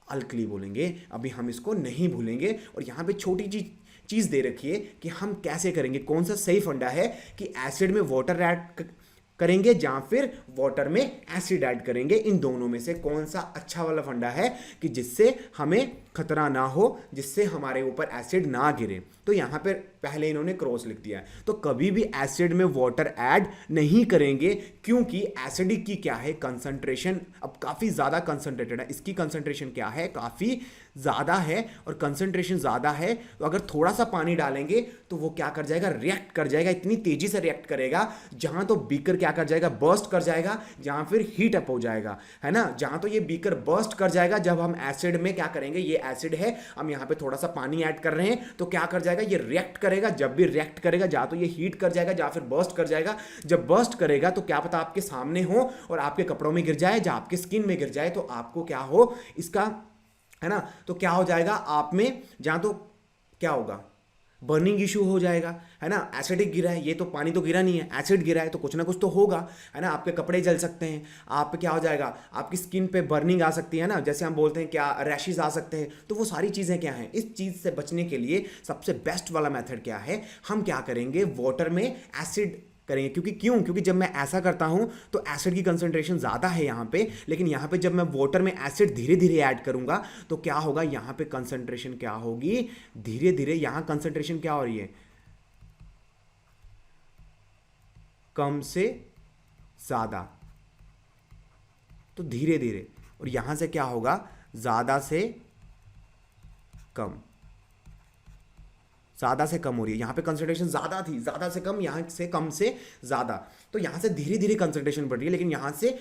अल्कली बोलेंगे, अभी हम इसको नहीं भूलेंगे। और यहाँ पे छोटी चीज दे रखी है कि हम कैसे करेंगे, कौन सा सही फंडा है कि एसिड में वाटर ऐड करेंगे या फिर वाटर में एसिड ऐड करेंगे। इन दोनों में से कौन सा अच्छा वाला फंडा है कि जिससे हमें खतरा ना हो, जिससे हमारे ऊपर एसिड ना गिरे। तो यहाँ पर पहले इन्होंने क्रॉस लिख दिया है। तो कभी भी एसिड में वाटर ऐड नहीं करेंगे, क्योंकि एसिडिक की क्या है कंसंट्रेशन अब काफ़ी ज़्यादा कंसंट्रेटेड है, इसकी कंसंट्रेशन क्या है काफ़ी ज़्यादा है, और कंसंट्रेशन ज़्यादा है तो अगर थोड़ा सा पानी डालेंगे तो वो क्या कर जाएगा, रिएक्ट कर जाएगा, इतनी तेज़ी से रिएक्ट करेगा जहाँ तो बीकर क्या कर जाएगा, बर्स्ट कर जाएगा, जहाँ फिर हीट अप हो जाएगा, है ना। जहाँ तो ये बीकर बर्स्ट कर जाएगा जब हम एसिड में क्या करेंगे, ये एसिड है, हम यहाँ पे थोड़ा सा पानी ऐड कर रहे हैं तो क्या कर जाएगा, ये रिएक्ट करेगा, जब भी रिएक्ट करेगा जहाँ तो ये हीट कर जाएगा, जहाँ फिर बर्स्ट कर जाएगा। जब बर्स्ट करेगा तो क्या पता आपके सामने हो और आपके कपड़ों में गिर जाए, जहाँ आपके स्किन में गिर जाए, तो आपको क्या हो इसका, है ना, तो क्या हो जाएगा आप में, जहां तो क्या होगा, बर्निंग इशू हो जाएगा, है ना। एसिडिक गिरा है, ये तो पानी तो गिरा नहीं है, एसिड गिरा है तो कुछ ना कुछ तो होगा, है ना। आपके कपड़े जल सकते हैं, आप पे क्या हो जाएगा, आपकी स्किन पे बर्निंग आ सकती है ना, जैसे हम बोलते हैं क्या, रैशेस आ सकते हैं। तो वो सारी चीज़ें क्या हैं, इस चीज़ से बचने के लिए सबसे बेस्ट वाला मेथड क्या है, हम क्या करेंगे, वाटर में एसिड करेंगे। क्योंकि जब मैं ऐसा करता हूं तो एसिड की कंसंट्रेशन ज़्यादा है यहाँ पे, लेकिन यहाँ पे जब मैं वाटर में एसिड धीरे धीरे ऐड करूँगा तो क्या होगा, यहाँ पे कंसंट्रेशन क्या होगी, धीरे धीरे यहाँ कंसंट्रेशन क्या हो रही है, कम से ज़्यादा, तो धीरे धीरे, और यहाँ से क्या होगा, ज़्यादा से कम, ज़्यादा से कम हो रही है। यहाँ पे कंसंट्रेशन ज़्यादा थी, ज़्यादा से कम, यहाँ से कम से ज़्यादा, तो यहाँ से धीरे धीरे कंसंट्रेशन बढ़ रही है, लेकिन यहाँ से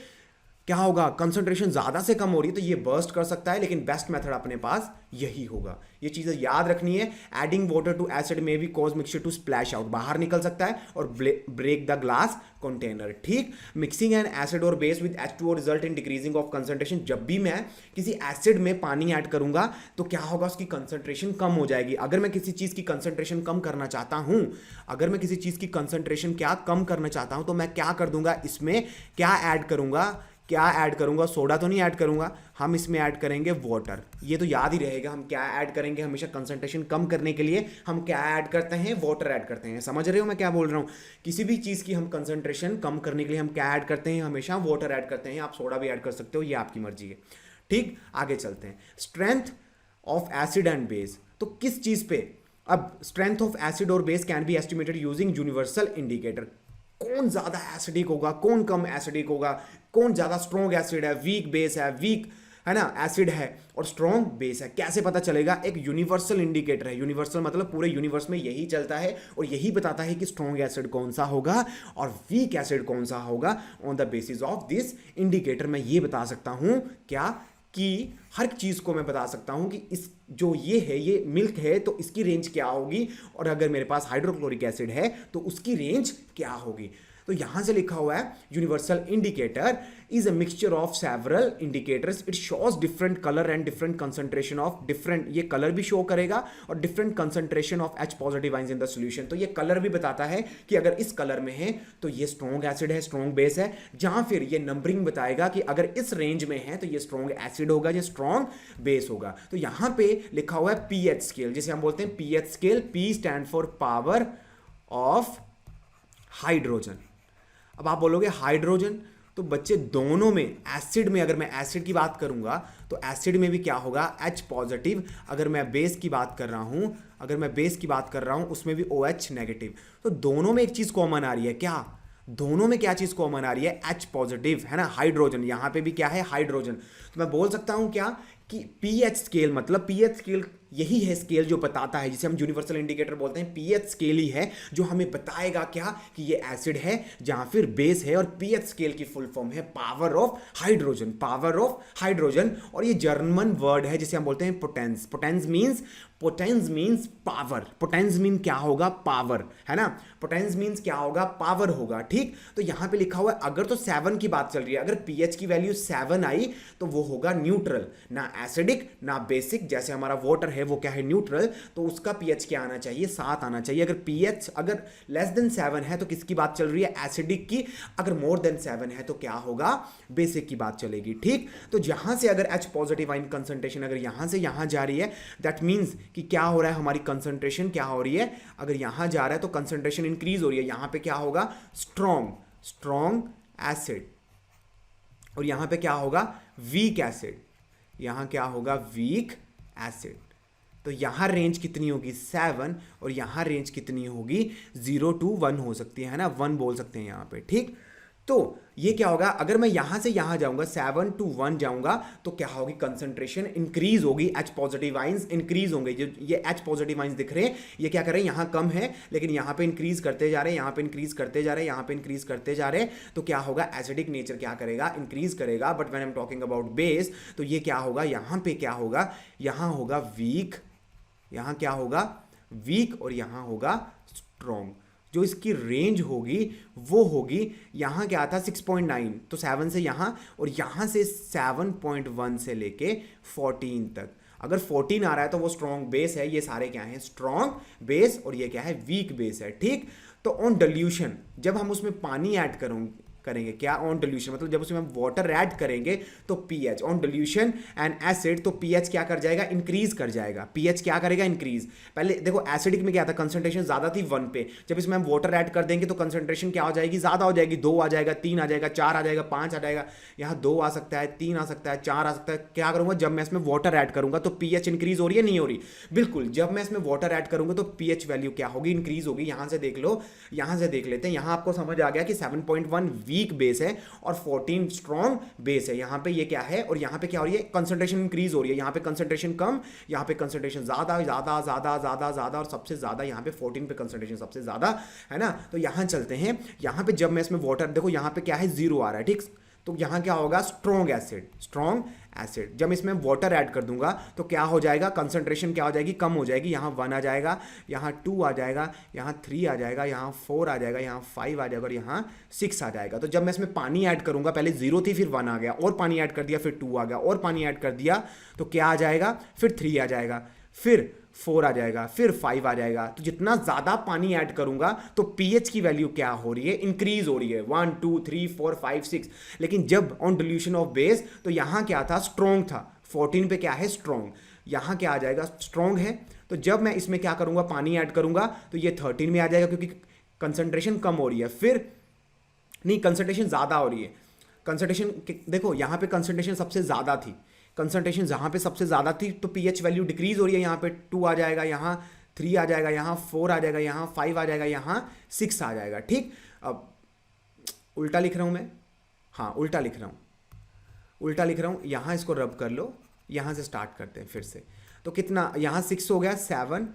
क्या होगा, कंसंट्रेशन ज़्यादा से कम हो रही है, तो ये बर्स्ट कर सकता है, लेकिन बेस्ट मेथड अपने पास यही होगा। ये चीज़ें याद रखनी है। एडिंग वाटर टू एसिड में भी cause mixture to splash out, बाहर निकल सकता है और ब्रेक द ग्लास कंटेनर, ठीक। मिक्सिंग एन एसिड और base with H2O result in decreasing of concentration, जब भी मैं किसी एसिड में पानी ऐड करूंगा तो क्या होगा, उसकी कंसंट्रेशन कम हो जाएगी। अगर मैं किसी चीज़ की कंसंट्रेशन कम करना चाहता हूं, अगर मैं किसी चीज़ की कंसंट्रेशन क्या कम करना चाहता हूं, तो मैं क्या कर दूंगा, इसमें क्या ऐड करूंगा, क्या ऐड करूंगा, सोडा तो नहीं ऐड करूंगा, हम इसमें ऐड करेंगे वाटर। ये तो याद ही रहेगा, हम क्या ऐड करेंगे, हमेशा कंसंट्रेशन कम करने के लिए हम क्या ऐड करते हैं, वाटर ऐड करते हैं। समझ रहे हो मैं क्या बोल रहा हूँ, किसी भी चीज़ की हम कंसंट्रेशन कम करने के लिए हम क्या ऐड करते हैं, हमेशा वाटर ऐड करते हैं। आप सोडा भी ऐड कर सकते हो, ये आपकी मर्जी है, ठीक। आगे चलते हैं, strength of acid and base, तो किस चीज़ पे, अब स्ट्रेंथ ऑफ एसिड और base can be estimated using universal indicator. कौन ज़्यादा एसिडिक होगा, कौन कम एसिडिक होगा, कौन ज़्यादा स्ट्रॉन्ग एसिड है, वीक बेस है, वीक, है ना, एसिड है और स्ट्रॉन्ग बेस है, कैसे पता चलेगा, एक यूनिवर्सल इंडिकेटर है। यूनिवर्सल मतलब पूरे यूनिवर्स में यही चलता है और यही बताता है कि स्ट्रॉन्ग एसिड कौन सा होगा और वीक एसिड कौन सा होगा। On the basis of this indicator मैं ये बता सकता हूँ क्या, कि हर चीज़ को मैं बता सकता हूँ कि इस जो ये है, ये मिल्क है तो इसकी रेंज क्या होगी, और अगर मेरे पास हाइड्रोक्लोरिक एसिड है तो उसकी रेंज क्या होगी। तो यहां से लिखा हुआ है universal indicator is a mixture of several indicators, it shows different colour and different concentration of different, ये कलर भी शो करेगा और different concentration of H positive ions in the solution. तो ये कलर भी बताता है कि अगर इस कलर में है तो ये स्ट्रॉन्ग एसिड है, स्ट्रॉन्ग बेस है, जहां फिर ये नंबरिंग बताएगा कि अगर इस रेंज में है तो ये स्ट्रॉन्ग एसिड होगा, ये स्ट्रॉन्ग बेस होगा। तो यहां पे लिखा हुआ है पीएच स्केल, जिसे हम बोलते हैं pH scale, P stand for power of hydrogen. अब आप बोलोगे हाइड्रोजन, तो बच्चे दोनों में, एसिड में अगर मैं एसिड की बात करूंगा तो एसिड में भी क्या होगा, H पॉजिटिव, अगर मैं बेस की बात कर रहा हूं, अगर मैं बेस की बात कर रहा हूं उसमें भी OH नेगेटिव। तो दोनों में एक चीज कॉमन आ रही है, क्या, दोनों में क्या चीज कॉमन आ रही है, H पॉजिटिव, है ना, हाइड्रोजन। यहां पे भी क्या है, हाइड्रोजन। तो मैं बोल सकता हूं क्या कि पीएच स्केल, मतलब पीएच स्केल यही है स्केल जो बताता है, जिसे हम यूनिवर्सल इंडिकेटर बोलते हैं, पीएच स्केल ही है जो हमें बताएगा क्या, कि ये एसिड है जहां फिर बेस है, और पीएच स्केल की फुल फॉर्म है power of hydrogen, power of hydrogen. और ये जर्मन वर्ड है जिसे हम बोलते हैं potence. Potence means power, potence mean क्या होगा, पावर, है ना, पोटेंस मीन्स क्या होगा, पावर होगा, ठीक। तो यहां पे लिखा हुआ है अगर तो 7 की बात चल रही है, अगर पीएच की वैल्यू 7 आई तो वो होगा न्यूट्रल, ना एसिडिक ना बेसिक, जैसे हमारा वाटर है वो क्या है, न्यूट्रल, तो उसका पीएच क्या आना चाहिए, 7 आना चाहिए। अगर पीएच अगर लेस देन 7 है तो किसकी बात चल रही है, एसिडिक की, अगर मोर देन 7 है तो क्या होगा, बेसिक की बात चलेगी, ठीक। तो जहां से अगर H पॉजिटिव आयन कंसंट्रेशन अगर यहां से यहां जा रही है, दैट मीन्स कि क्या हो रहा है, हमारी कंसंट्रेशन क्या हो रही है, अगर यहां जा रहा है तो कंसंट्रेशन इंक्रीज हो रही है, यहां पे क्या होगा, स्ट्रॉन्ग एसिड, और यहां पे क्या होगा, वीक एसिड, यहां क्या होगा, वीक एसिड, तो यहाँ रेंज कितनी होगी 7 और यहाँ रेंज कितनी होगी 0 to 1 हो सकती है ना, 1 बोल सकते हैं यहाँ पे, ठीक। तो ये क्या होगा, अगर मैं यहां से यहां जाऊंगा 7 to 1 जाऊंगा तो क्या होगी, कंसंट्रेशन इंक्रीज होगी, H पॉजिटिव आइंस इंक्रीज होंगे। जो ये H पॉजिटिव आइंस दिख रहे हैं ये क्या कर रहे हैं, यहां कम है लेकिन यहां पे इंक्रीज करते जा रहे हैं, यहां पे इंक्रीज करते जा रहे हैं, यहां पे इंक्रीज करते जा रहे हैं। तो क्या होगा, एसिडिक नेचर क्या करेगा, इंक्रीज करेगा। But when I am talking about base तो ये क्या होगा, यहां पे क्या होगा, यहां होगा वीक, यहां क्या होगा वीक और यहां होगा स्ट्रॉन्ग। जो इसकी रेंज होगी वो होगी, यहाँ क्या था 6.9, तो 7 से यहाँ और यहाँ से 7.1 से लेके 14 तक। अगर 14 आ रहा है तो वो स्ट्रॉन्ग बेस है, ये सारे क्या हैं स्ट्रॉन्ग बेस और ये क्या है वीक बेस है, ठीक। तो ऑन डिल्यूशन जब हम उसमें पानी ऐड करेंगे क्या, ऑन डिल्यूशन मतलब जब उसमें हम वाटर ऐड करेंगे तो pH on dilution and acid, तो पीएच क्या कर जाएगा, इंक्रीज कर जाएगा। पीएच क्या करेगा, इंक्रीज। पहले देखो एसिडिक में क्या था, कंसंट्रेशन ज्यादा थी 1 पे, जब इसमें हम वाटर ऐड कर देंगे तो कंसंट्रेशन क्या हो जाएगी, ज्यादा हो जाएगी, 2 आ जाएगा, 3 आ जाएगा, 4 आ जाएगा, 5 आ जाएगा, यहाँ 2 आ सकता है, 3 आ सकता है, 4 आ सकता है। क्या करूंगा, जब मैं इसमें वाटर ऐड करूंगा तो पीएच इंक्रीज हो रही है, नहीं हो रही, बिल्कुल। जब मैं इसमें वाटर ऐड करूंगा तो पीएच वैल्यू क्या होगी, इंक्रीज होगी। यहां से देख लो, यहां से देख लेते हैं, यहां आपको समझ आ गया कि 7.1 वीक बेस है और 14 स्ट्रॉन्ग बेस है। यहां पे ये क्या है और यहां पे क्या हो रही है, कंसंट्रेशन इंक्रीज हो रही है। यहां पे कंसंट्रेशन कम, यहां पे कंसंट्रेशन ज्यादा ज्यादा ज्यादा ज्यादा ज्यादा और सबसे ज्यादा यहां पे 14 पे कंसंट्रेशन सबसे ज्यादा है ना। तो यहां चलते हैं, यहां पे जब मैं इसमें वाटर, देखो यहां पे क्या है 0 आ रहा है, ठीक। तो यहां क्या होगा, स्ट्रॉन्ग एसिड, स्ट्रॉन्ग एसिड। जब इसमें वाटर ऐड कर दूंगा तो क्या हो जाएगा, कंसंट्रेशन क्या हो जाएगी, कम हो जाएगी। यहाँ 1 आ जाएगा, यहाँ 2 आ जाएगा, यहाँ 3 आ जाएगा, यहाँ 4 आ जाएगा, यहाँ 5 आ जाएगा और यहाँ 6 आ जाएगा। तो जब मैं इसमें पानी ऐड करूंगा, पहले 0 थी फिर 1 आ गया, और पानी ऐड कर दिया फिर 2 आ गया, और पानी ऐड कर दिया तो क्या आ जाएगा, फिर 3 आ जाएगा, फिर 4 आ जाएगा, फिर 5 आ जाएगा। तो जितना ज्यादा पानी ऐड करूंगा तो पीएच की वैल्यू क्या हो रही है, इंक्रीज हो रही है, 1 2 3 4 5 6। लेकिन जब ऑन डिल्यूशन ऑफ बेस तो यहां क्या था, स्ट्रॉन्ग था, 14 पे क्या है स्ट्रॉन्ग, यहां क्या आ जाएगा स्ट्रॉन्ग है। तो जब मैं इसमें क्या करूंगा, पानी ऐड करूंगा तो ये 13 में आ जाएगा क्योंकि कंसंट्रेशन कम हो रही है। फिर नहीं, कंसंट्रेशन ज्यादा हो रही है, कंसंट्रेशन देखो यहां पे कंसंट्रेशन सबसे ज्यादा थी, कंसंट्रेशन जहां पे सबसे ज्यादा थी तो पीएच वैल्यू डिक्रीज हो रही है। यहाँ पे 2 आ जाएगा, यहाँ 3 आ जाएगा, यहाँ 4 आ जाएगा, यहाँ 5 आ जाएगा, यहाँ 6 आ जाएगा, ठीक। अब उल्टा लिख रहा हूं मैं, हाँ उल्टा लिख रहा हूं, उल्टा लिख रहा हूं। यहाँ इसको रब कर लो, यहाँ से स्टार्ट करते हैं फिर से। तो कितना, यहाँ 6 हो गया, 7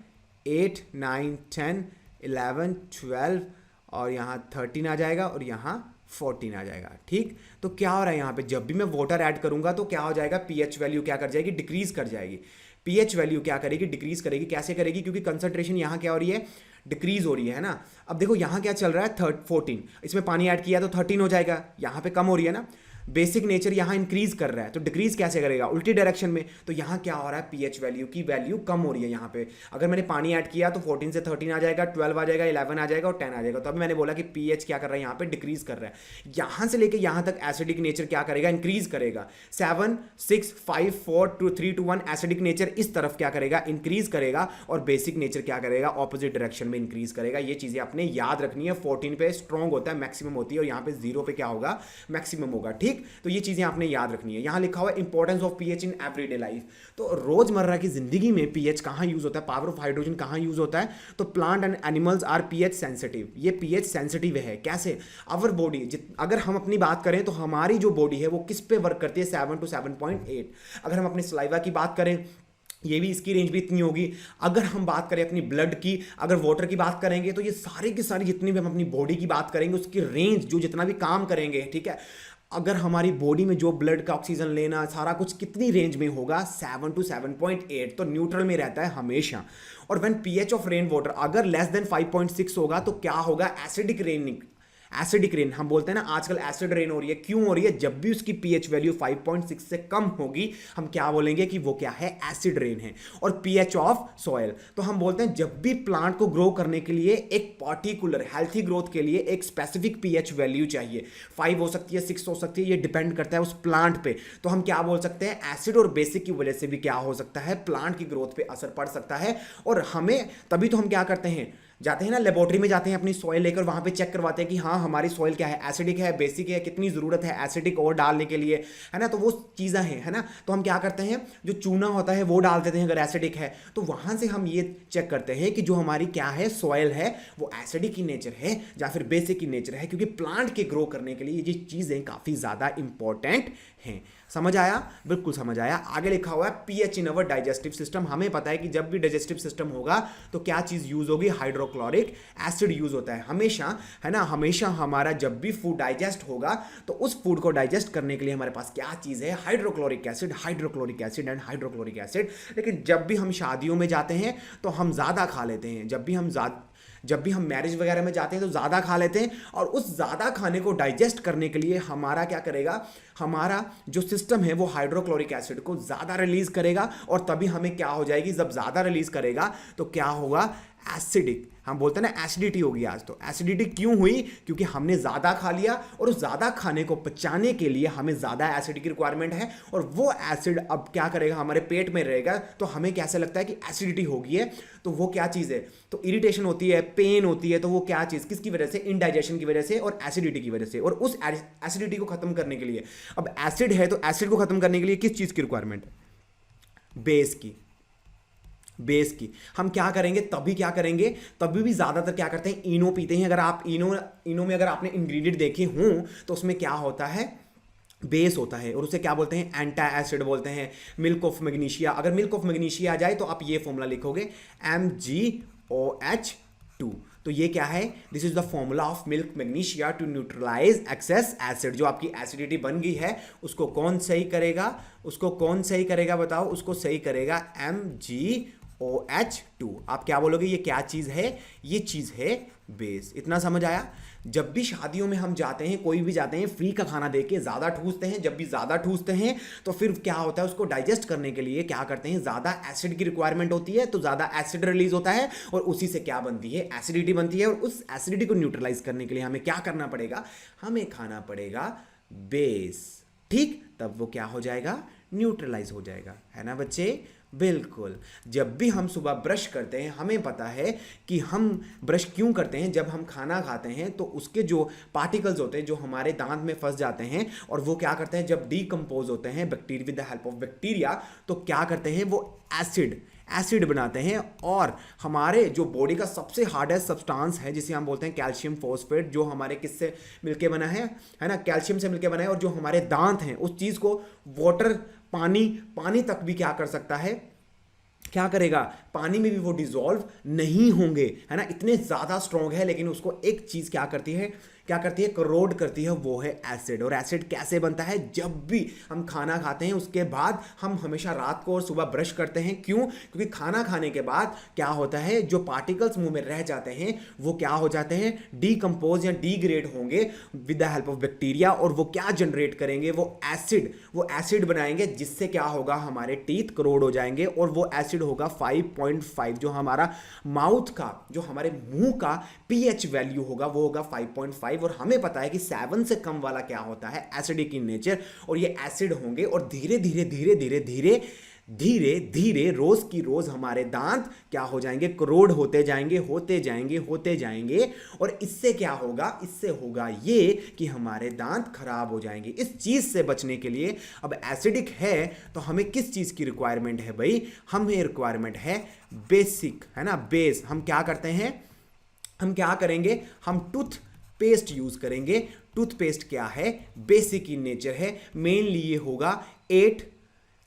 8 9 10 11 12 और यहाँ 13 आ जाएगा और यहाँ 14 आ जाएगा, ठीक। तो क्या हो रहा है यहाँ पे, जब भी मैं वाटर ऐड करूंगा तो क्या हो जाएगा, पीएच वैल्यू क्या कर जाएगी, डिक्रीज कर जाएगी। पीएच वैल्यू क्या करेगी, डिक्रीज करेगी। कैसे करेगी, क्योंकि कंसंट्रेशन यहाँ क्या हो रही है, डिक्रीज हो रही है ना। अब देखो यहाँ क्या चल रहा है, 14, इसमें पानी ऐड किया तो 13 हो जाएगा, यहाँ पे कम हो रही है ना। बेसिक नेचर यहाँ इंक्रीज कर रहा है तो डिक्रीज कैसे करेगा, उल्टी डायरेक्शन में। तो यहाँ क्या हो रहा है, पीएच वैल्यू की वैल्यू कम हो रही है यहाँ पे। अगर मैंने पानी ऐड किया तो 14 से 13 आ जाएगा, 12 आ जाएगा, 11 आ जाएगा और 10 आ जाएगा। तो अभी मैंने बोला कि पीएच क्या कर रहा है, यहाँ पे डिक्रीज कर रहा है। यहाँ से लेके यहाँ तक एसिडिक नेचर क्या करेगा, इंक्रीज करेगा। 7 6 5 4 2 3 2 1 एसिडिक नेचर इस तरफ क्या करेगा, इंक्रीज करेगा, और बेसिक नेचर क्या करेगा, ऑपोजिट डायरेक्शन में इंक्रीज करेगा। ये चीजें आपने याद रखनी है। 14 पे स्ट्रॉन्ग होता है, मैक्सिमम होती है, और यहाँ पे 0 पे क्या होगा, मैक्सिमम होगा, ठीक। तो ये चीजें आपने याद रखनी है। यहां लिखा हुआ है importance of pH in everyday life. तो रोजमर्रा की जिंदगी में पीएच कहां यूज होता है, पावर ऑफ हाइड्रोजन कहां यूज होता है, तो plant and animals are pH sensitive. ये पीएच सेंसिटिव है। कैसे, आवर बॉडी, अगर हम अपनी बात करें तो हमारी जो बॉडी है वो किस पे वर्क करती है, 7 to 7.8। अगर हम अपने सलाइवा की बात करें, ये भी इसकी रेंज भी इतनी होगी। अगर हम बात करें अपनी ब्लड की, अगर वाटर की बात करेंगे तो ये सारी की सारी जितनी भी हम अपनी बॉडी की बात करेंगे उसकी रेंज, जो जितना भी काम करेंगे, ठीक है, अगर हमारी बॉडी में जो ब्लड का ऑक्सीजन लेना सारा कुछ कितनी रेंज में होगा, 7 to 7.8। तो न्यूट्रल में रहता है हमेशा। और when pH of rain water अगर लेस देन 5.6 होगा तो क्या होगा, एसिडिक रेन। एसिडिक रेन हम बोलते हैं ना, आजकल एसिड रेन हो रही है। क्यों हो रही है, जब भी उसकी पीएच वैल्यू 5.6 से कम होगी हम क्या बोलेंगे कि वो क्या है, एसिड रेन है। और पीएच ऑफ सॉइल, तो हम बोलते हैं जब भी प्लांट को ग्रो करने के लिए एक पर्टिकुलर हेल्थी ग्रोथ के लिए एक स्पेसिफिक पीएच वैल्यू चाहिए, 5 हो सकती है, 6 हो सकती है, ये डिपेंड करता है उस प्लांट पे। तो हम क्या बोल सकते हैं, एसिड और बेसिक की वजह से भी क्या हो सकता है, प्लांट की ग्रोथ पे असर पड़ सकता है। और हमें तभी तो हम क्या करते हैं, जाते हैं ना लेबोरेटरी में, जाते हैं अपनी सॉइल लेकर, वहां पे चेक करवाते हैं कि हाँ हमारी सॉइल क्या है, एसिडिक है, बेसिक है, कितनी ज़रूरत है एसिडिक और डालने के लिए, है ना। तो वो चीज़ें हैं, है ना। तो हम क्या करते हैं, जो चूना होता है वो डाल देते हैं अगर एसिडिक है, तो वहां से हम ये चेक करते हैं कि जो हमारी क्या है सॉइल है वो एसिडिक in नेचर है या फिर बेसिक in नेचर है, क्योंकि प्लांट के ग्रो करने के लिए ये चीज़ें काफ़ी ज़्यादा इंपॉर्टेंट हैं। समझ आया? बिल्कुल समझ आया। आगे लिखा हुआ है पीएच इन अवर डाइजेस्टिव सिस्टम। हमें पता है कि जब भी डाइजेस्टिव सिस्टम होगा तो क्या चीज़ यूज होगी, हाइड्रोक्लोरिक एसिड यूज होता है हमेशा, है ना। हमेशा हमारा जब भी फूड डाइजेस्ट होगा तो उस फूड को डाइजेस्ट करने के लिए हमारे पास क्या चीज़ है, hydrochloric acid, hydrochloric acid and hydrochloric acid. लेकिन जब भी हम शादियों में जाते हैं तो हम ज़्यादा खा लेते हैं, जब भी हम मैरिज वगैरह में जाते हैं तो ज़्यादा खा लेते हैं, और उस ज़्यादा खाने को डाइजेस्ट करने के लिए हमारा क्या करेगा, हमारा जो सिस्टम है वो हाइड्रोक्लोरिक एसिड को ज़्यादा रिलीज़ करेगा, और तभी हमें क्या हो जाएगी, जब ज़्यादा रिलीज़ करेगा तो क्या होगा, एसिडिक, हम बोलते हैं ना एसिडिटी होगी आज। तो एसिडिटी क्यों हुई, क्योंकि हमने ज़्यादा खा लिया, और उस ज़्यादा खाने को पचाने के लिए हमें ज़्यादा एसिड की रिक्वायरमेंट है, और वो एसिड अब क्या करेगा, हमारे पेट में रहेगा, तो हमें कैसे लगता है कि एसिडिटी हो गई है। तो वो क्या चीज़ है, तो इरिटेशन होती है, पेन होती है, तो वो क्या चीज़, किसकी वजह से, इनडाइजेशन की वजह से और एसिडिटी की वजह से। और उस एसिडिटी को खत्म करने के लिए, अब एसिड है तो एसिड को खत्म करने के लिए किस चीज़ की रिक्वायरमेंट है, बेस की। हम क्या करेंगे, तभी क्या करेंगे, तभी भी ज़्यादातर क्या करते हैं, इनो पीते हैं। अगर आप इनो में अगर आपने इंग्रेडिएंट देखे हों तो उसमें क्या होता है, बेस होता है, और उसे क्या बोलते हैं, एंटा एसिड बोलते हैं, मिल्क ऑफ मैग्नीशिया। अगर मिल्क ऑफ मैग्नीशिया आ जाए तो आप ये फॉर्मूला लिखोगे MgOH2। तो ये क्या है, this is the formula of milk magnesia to neutralize excess acid. जो आपकी एसिडिटी बन गई है उसको कौन सही करेगा, बताओ, उसको सही करेगा MgOH2। आप क्या बोलोगे, ये क्या चीज़ है, ये चीज़ है बेस। इतना समझ आया? जब भी शादियों में हम जाते हैं, कोई भी जाते हैं, फ्री का खाना देके ज़्यादा ठूसते हैं। जब भी ज़्यादा ठूसते हैं तो फिर क्या होता है, उसको डाइजेस्ट करने के लिए क्या करते हैं, ज़्यादा एसिड की रिक्वायरमेंट होती है, तो ज़्यादा एसिड रिलीज होता है, और उसी से क्या बनती है, एसिडिटी बनती है। और उस एसिडिटी को न्यूट्रलाइज करने के लिए हमें क्या करना पड़ेगा, हमें खाना पड़ेगा बेस। ठीक, तब वो क्या हो जाएगा, न्यूट्रलाइज हो जाएगा, है ना बच्चे। बिल्कुल। जब भी हम सुबह ब्रश करते हैं, हमें पता है कि हम ब्रश क्यों करते हैं, जब हम खाना खाते हैं तो उसके जो पार्टिकल्स होते हैं जो हमारे दांत में फंस जाते हैं, और वो क्या करते हैं, जब डीकम्पोज होते हैं bacteria with the help of bacteria, तो क्या करते हैं, वो एसिड बनाते हैं। और हमारे जो बॉडी का सबसे हार्डेस्ट सब्सटेंस है जिसे हम बोलते हैं कैल्शियम फॉस्फेट, जो हमारे किससे मिलके बना है ना, कैल्शियम से मिलके बना है। और जो हमारे दांत हैं उस चीज़ को वाटर, पानी तक भी क्या कर सकता है, क्या करेगा, पानी में भी वो डिसॉल्व नहीं होंगे, है ना। इतने ज़्यादा स्ट्रॉन्ग है, लेकिन उसको एक चीज़ क्या करती है, करोड करती है, वो है एसिड। और एसिड कैसे बनता है, जब भी हम खाना खाते हैं उसके बाद हम हमेशा रात को और सुबह ब्रश करते हैं। क्यों, क्योंकि खाना खाने के बाद क्या होता है, जो पार्टिकल्स मुंह में रह जाते हैं वो क्या हो जाते हैं, डीकम्पोज या डीग्रेड होंगे with the help of bacteria, और वो क्या जनरेट करेंगे, वो एसिड बनाएंगे, जिससे क्या होगा, हमारे टीथ करोड हो जाएंगे। और वो एसिड होगा 5.5, जो हमारा माउथ का, जो हमारे मुंह का पीएच वैल्यू होगा वो होगा 5.5। और हमें पता है कि 7 से कम वाला क्या होता है, एसिडिक इन नेचर। और ये एसिड होंगे, और धीरे धीरे रोज की रोज हमारे दांत क्या हो जाएंगे, करोड़ होते जाएंगे। और इससे क्या होगा, इससे होगा ये कि हमारे दांत खराब हो जाएंगे। इस चीज से बचने के लिए, अब एसिडिक है तो हमें किस चीज की रिक्वायरमेंट है भाई, हमें रिक्वायरमेंट है बेसिक, है ना, बेस। हम क्या करते हैं, हम क्या करेंगे, हम टूथपेस्ट यूज करेंगे। टूथपेस्ट क्या है, बेसिक इन नेचर है। मेनली ये होगा 8,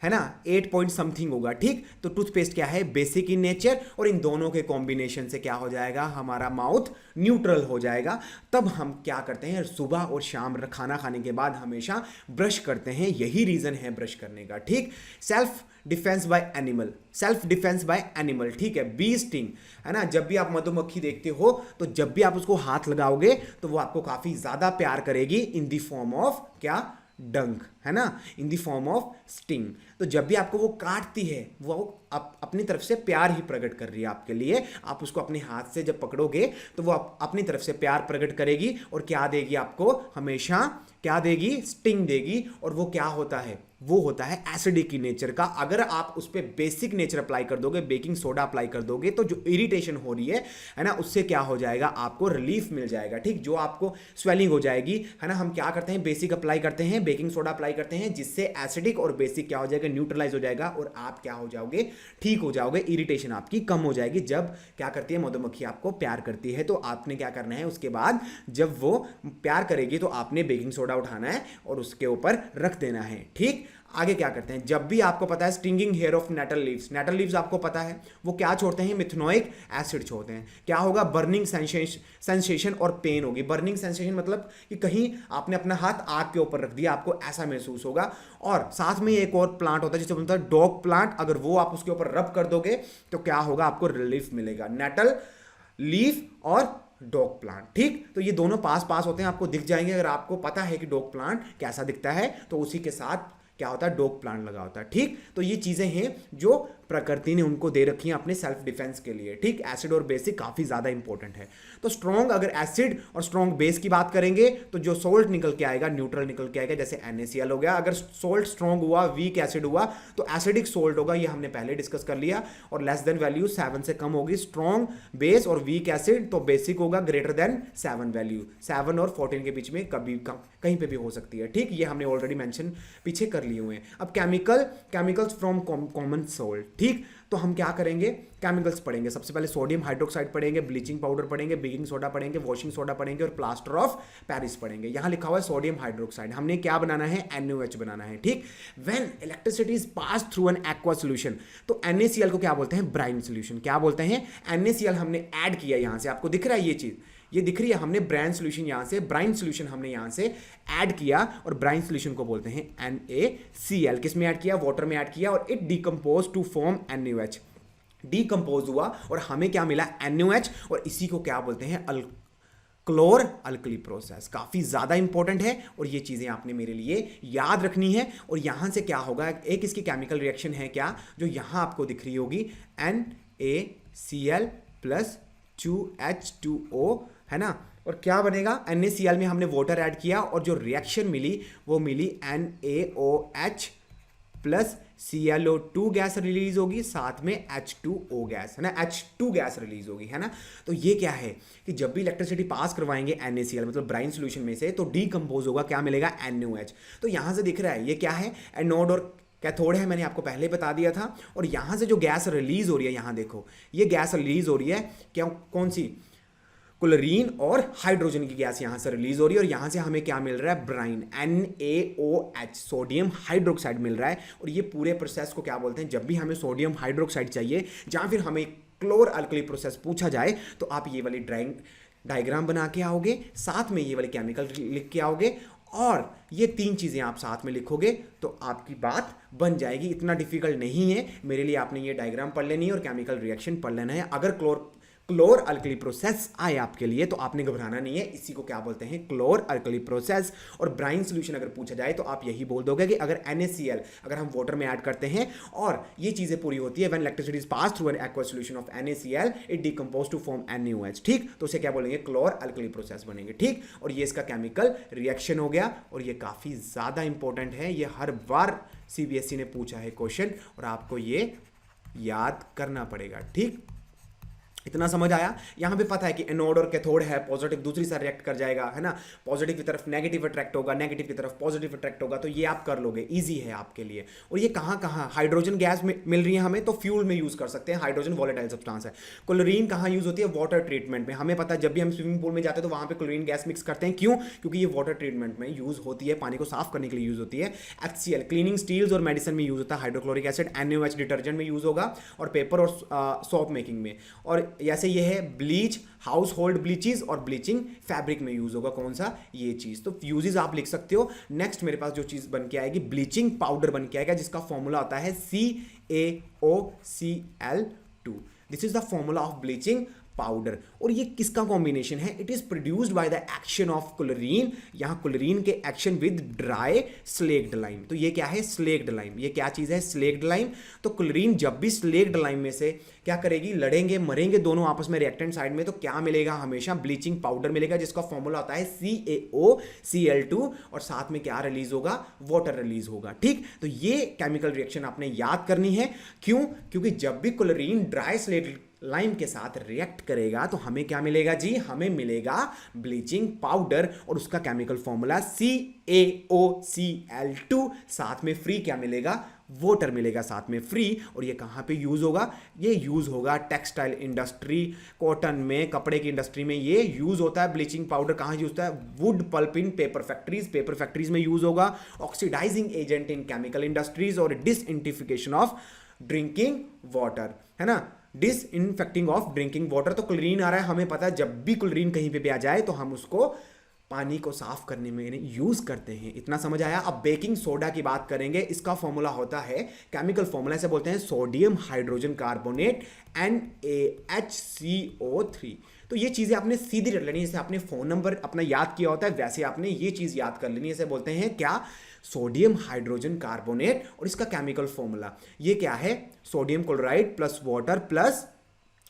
है ना, 8 पॉइंट समथिंग होगा। ठीक, तो टूथपेस्ट क्या है, बेसिक इन नेचर। और इन दोनों के कॉम्बिनेशन से क्या हो जाएगा, हमारा माउथ न्यूट्रल हो जाएगा। तब हम क्या करते हैं, सुबह और शाम खाना खाने के बाद हमेशा ब्रश करते हैं। यही रीजन है ब्रश करने का। ठीक, सेल्फ डिफेंस बाय एनिमल, ठीक है, बी स्टिंग, है ना। जब भी आप मधुमक्खी देखते हो तो जब भी आप उसको हाथ लगाओगे तो वो आपको काफी ज्यादा प्यार करेगी, इन द फॉर्म ऑफ क्या, डंक, है ना, in the form of sting. तो जब भी आपको वो काटती है, वो अपनी तरफ से प्यार ही प्रकट कर रही है आपके लिए। आप उसको अपने हाथ से जब पकड़ोगे तो वो अपनी तरफ से प्यार प्रकट करेगी और क्या देगी आपको, हमेशा क्या देगी, स्टिंग देगी। और वो क्या होता है, वो होता है एसिडिक की नेचर का। अगर आप उस पर बेसिक नेचर अप्लाई कर दोगे, बेकिंग सोडा अप्लाई कर दोगे, तो जो इरिटेशन हो रही है ना, उससे क्या हो जाएगा, आपको रिलीफ मिल जाएगा। ठीक, जो आपको स्वेलिंग हो जाएगी, है ना, हम क्या करते हैं, बेसिक अप्लाई करते हैं, बेकिंग सोडा अप्लाई करते हैं, जिससे एसिडिक और बेसिक क्या हो जाएगा, न्यूट्रलाइज हो जाएगा और आप क्या हो जाओगे, ठीक हो जाओगे, इरिटेशन आपकी कम हो जाएगी। जब क्या करती है मधुमक्खी, आपको प्यार करती है, तो आपने क्या करना है, उसके बाद जब वो प्यार करेगी तो आपने बेकिंग सोडा उठाना है और उसके ऊपर रख देना है। ठीक, आगे क्या करते हैं, जब भी आपको पता है stinging hair of nettle leaves, nettle leaves आपको पता है वो क्या छोड़ते हैं, मिथेनोइक एसिड छोड़ते हैं। क्या होगा, बर्निंग सेंसेशन और पेन होगी। बर्निंग सेंसेशन मतलब कि कहीं आपने अपना हाथ आग के ऊपर रख दिया, आपको ऐसा महसूस होगा। और साथ में एक और प्लांट होता है जिसे बोलते हैं डॉग प्लांट, अगर वो आप उसके ऊपर रब कर दोगे तो क्या होगा, आपको रिलीफ मिलेगा। नेटल लीफ और डॉग प्लांट। ठीक, तो ये दोनों पास पास होते हैं, आपको दिख जाएंगे। अगर आपको पता है कि डॉग प्लांट कैसा दिखता है तो उसी के साथ क्या होता है, डॉग प्लांट लगा होता है। ठीक, तो ये चीजें हैं जो प्रकृति ने उनको दे रखी हैं अपने सेल्फ डिफेंस के लिए। ठीक, एसिड और बेसिक काफी ज्यादा इंपॉर्टेंट है। तो स्ट्रॉन्ग, अगर एसिड और स्ट्रॉन्ग बेस की बात करेंगे तो जो सोल्ट निकल के आएगा, न्यूट्रल निकल के आएगा, जैसे NaCl हो गया। अगर सोल्ट स्ट्रॉन्ग हुआ, वीक एसिड हुआ, तो एसिडिक सोल्ट होगा, ये हमने पहले डिस्कस कर लिया। और लेस देन वैल्यू 7 से कम होगी स्ट्रॉन्ग बेस और वीक एसिड, तो बेसिक होगा ग्रेटर देन 7 वैल्यू। 7 और 14 के बीच में कभी कहीं पे भी हो सकती है। ठीक, ये हमने ऑलरेडी मेंशन पीछे कर लिए हुए हैं। अब केमिकल्स फ्रॉम कॉमन सोल्ट। ठीक, तो हम क्या करेंगे, केमिकल्स पढ़ेंगे। सबसे पहले सोडियम हाइड्रोक्साइड पढ़ेंगे, ब्लीचिंग पाउडर पढ़ेंगे, बेकिंग सोडा पढ़ेंगे, वॉशिंग सोडा पढ़ेंगे और प्लास्टर ऑफ पेरिस पढ़ेंगे। यहां लिखा हुआ है सोडियम हाइड्रोक्साइड, हमने क्या बनाना है, NaOH बनाना है। ठीक, when electricity is pass through an aqua solution, तो NaCl को क्या बोलते हैं, ब्राइन सॉल्यूशन। क्या बोलते हैं, NaCl हमने ऐड किया, यहां से आपको दिख रहा है ये चीज, ये दिख रही है, हमने ब्राइन सॉल्यूशन यहां से, ब्राइन सॉल्यूशन हमने यहां से ऐड किया और ब्राइन सॉल्यूशन को बोलते हैं NaCl। किस में ऐड किया, वाटर में ऐड किया और it decompose to form NaOH। Decompose हुआ और हमें क्या मिला, NaOH, और इसी को क्या बोलते हैं, क्लोर अल्कली प्रोसेस। काफी ज्यादा इंपॉर्टेंट है और ये चीजें आपने मेरे लिए याद रखनी है। और यहां से क्या होगा, एक इसकी केमिकल रिएक्शन है क्या, जो यहां आपको दिख रही होगी, NaCl प्लस 2H2O, है ना। और क्या बनेगा, NaCl में हमने वाटर ऐड किया और जो रिएक्शन मिली वो मिली NaOH plus ClO2 gas release होगी, साथ में H2O गैस, है ना, H2 गैस रिलीज होगी, है ना। तो ये क्या है कि जब भी इलेक्ट्रिसिटी पास करवाएंगे NaCl मतलब ब्राइन सॉल्यूशन में से, तो डीकंपोज होगा, क्या मिलेगा, NaOH। तो यहां से दिख रहा है ये क्या है, एनोड और कैथोड है, मैंने आपको पहले बता दिया था। और यहां से जो गैस रिलीज हो रही है, यहां देखो ये गैस रिलीज हो रही है, क्या, कौन सी, क्लोरीन और हाइड्रोजन की गैस यहां से रिलीज हो रही है। और यहां से हमें क्या मिल रहा है, ब्राइन, NaOH, सोडियम हाइड्रोक्साइड मिल रहा है। और ये पूरे प्रोसेस को क्या बोलते हैं, जब भी हमें सोडियम हाइड्रोक्साइड चाहिए या फिर हमें क्लोर अल्कली प्रोसेस पूछा जाए, तो आप ये वाली डायग्राम बना के आओगे, साथ में ये वाले केमिकल लिख के आओगे और ये 3 चीजें आप साथ में लिखोगे तो आपकी बात बन जाएगी। इतना डिफिकल्ट नहीं है मेरे लिए, आपने ये डायग्राम पढ़ लेनी है और केमिकल रिएक्शन पढ़ लेना है। अगर क्लोर अल्कली प्रोसेस आए आपके लिए तो आपने घबराना नहीं है, इसी को क्या बोलते हैं, क्लोर अल्कली प्रोसेस। और ब्राइन सॉल्यूशन अगर पूछा जाए तो आप यही बोल दोगे कि अगर NaCl अगर हम वाटर में ऐड करते हैं और ये चीजें पूरी होती है, when electricity is pass through an aqua solution of NaCl it decompose to form NaOH। ठीक, तो उसे क्या बोलेंगे, क्लोर अल्कली प्रोसेस बनेंगे। ठीक, और ये इसका केमिकल रिएक्शन हो गया और ये काफी ज्यादा इंपॉर्टेंट है, ये हर बार CBSE ने पूछा है क्वेश्चन और आपको ये याद करना पड़ेगा। ठीक, इतना समझ आया। यहां पे पता है कि एनोड और कैथोड है, पॉजिटिव दूसरी साइड रिएक्ट कर जाएगा, है ना, पॉजिटिव की तरफ नेगेटिव अट्रैक्ट होगा, नेगेटिव की तरफ पॉजिटिव अट्रैक्ट होगा, तो ये आप कर लोगे, इजी है आपके लिए। और ये कहां कहां हाइड्रोजन गैस मिल रही है हमें, तो फ्यूल में यूज कर सकते हैं, हाइड्रोजन वॉलेटाइल सब्सटेंस है। क्लोरीन कहां यूज होती है, वाटर ट्रीटमेंट में। हमें पता है जब भी हम स्विमिंग पूल में जाते हैं तो वहां पे क्लोरीन गैस मिक्स करते हैं, क्यों, क्योंकि ये वाटर ट्रीटमेंट में यूज होती है, पानी को साफ करने के लिए यूज होती है। HCl क्लीनिंग स्टील्स और मेडिसिन में यूज होता है, हाइड्रोक्लोरिक एसिड। NaOH डिटर्जेंट में यूज होगा और पेपर और सोप मेकिंग में। और जैसे ये है ब्लीच, हाउस होल्ड ब्लीचेस और ब्लीचिंग फैब्रिक में यूज होगा, कौन सा, ये चीज। तो यूजेस आप लिख सकते हो। नेक्स्ट मेरे पास जो चीज बन के आएगी, ब्लीचिंग पाउडर बन के आएगा, जिसका फॉर्मूला होता है CaOCl2। This is the formula of bleaching powder. और ये किसका कॉम्बिनेशन है? It is produced by the action of chlorine, यहां क्लोरीन के action with dry slaked lime. तो ये क्या है? Slaked lime. ये क्या चीज है? Slaked lime. तो क्लोरीन जब भी स्लेक्ड लाइम में से क्या करेगी? लड़ेंगे, मरेंगे दोनों आपस में रिएक्टेंट साइड में, तो क्या मिलेगा? हमेशा ब्लीचिंग पाउडर मिलेगा, जिसका फॉर्मूला होता है CaOCl2, और साथ में क्या रिलीज होगा? वाटर रिलीज होगा। ठीक, तो ये केमिकल रिएक्शन आपने याद करनी है। क्यों? क्योंकि जब भी क्लोरीन ड्राई स्लेक्ड लाइम के साथ रिएक्ट करेगा तो हमें क्या मिलेगा जी? हमें मिलेगा ब्लीचिंग पाउडर, और उसका केमिकल फॉर्मूला CaOCl2, साथ में फ्री क्या मिलेगा? वाटर मिलेगा साथ में फ्री। और ये कहां पे यूज होगा? ये यूज होगा टेक्सटाइल इंडस्ट्री, कॉटन में, कपड़े की इंडस्ट्री में ये यूज होता है। ब्लीचिंग पाउडर कहां यूज होता है? Wood pulp in paper factories, paper factories में यूज होगा। Oxidizing agent in chemical industries, और डिसइंटिफिकेशन ऑफ ड्रिंकिंग वाटर, है ना, डिसइंफेक्टिंग ऑफ ड्रिंकिंग वाटर। तो क्लोरीन आ रहा है, हमें पता है जब भी क्लोरीन कहीं पे भी आ जाए तो हम उसको पानी को साफ करने में यूज करते हैं। इतना समझ आया? अब बेकिंग सोडा की बात करेंगे। इसका फॉर्मूला होता है, केमिकल फॉर्मूला से बोलते हैं सोडियम हाइड्रोजन कार्बोनेट NaHCO3। तो ये चीजें आपने सीधी रट लेनी है, जैसे आपने फोन नंबर अपना याद किया होता है वैसे आपने ये चीज याद कर लेनी है। इसे बोलते हैं क्या? Sodium hydrogen carbonate. और इसका केमिकल फॉर्मूला ये क्या है? Sodium chloride plus water plus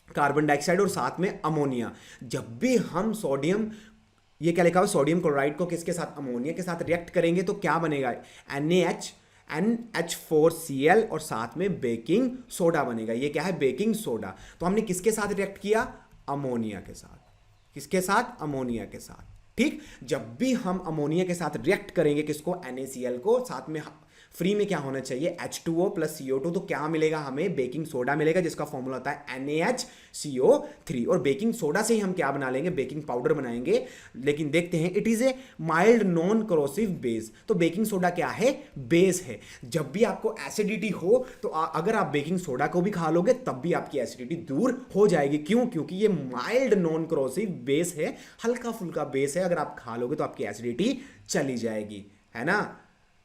carbon dioxide और साथ में अमोनिया। जब भी हम सोडियम, ये क्या लिखा हुआ? सोडियम क्लोराइड को किसके साथ? अमोनिया के साथ रिएक्ट करेंगे तो क्या बनेगा? NH4Cl, और साथ में बेकिंग सोडा बनेगा। ये क्या है? Baking soda. तो हमने किसके साथ रिएक्ट किया? अमोनिया के साथ। किसके साथ? अमोनिया के साथ। ठीक, जब भी हम अमोनिया के साथ रिएक्ट करेंगे किसको? NaCl को, साथ में फ्री में क्या होना चाहिए? H2O plus CO2। तो क्या मिलेगा हमें? बेकिंग सोडा मिलेगा, जिसका फॉर्मूला होता है NaHCO3। और बेकिंग सोडा से ही हम क्या बना लेंगे? बेकिंग पाउडर बनाएंगे। लेकिन देखते हैं, it is A mild non corrosive base. तो बेकिंग सोडा क्या है? बेस है। जब भी आपको एसिडिटी हो तो अगर आप बेकिंग सोडा को भी खा लोगे तब भी आपकी एसिडिटी दूर हो जाएगी। क्यों? क्योंकि ये माइल्ड नॉन करोसिव बेस है, हल्का फुल्का बेस है। अगर आप खा लोगे तो आपकी एसिडिटी चली जाएगी, है ना,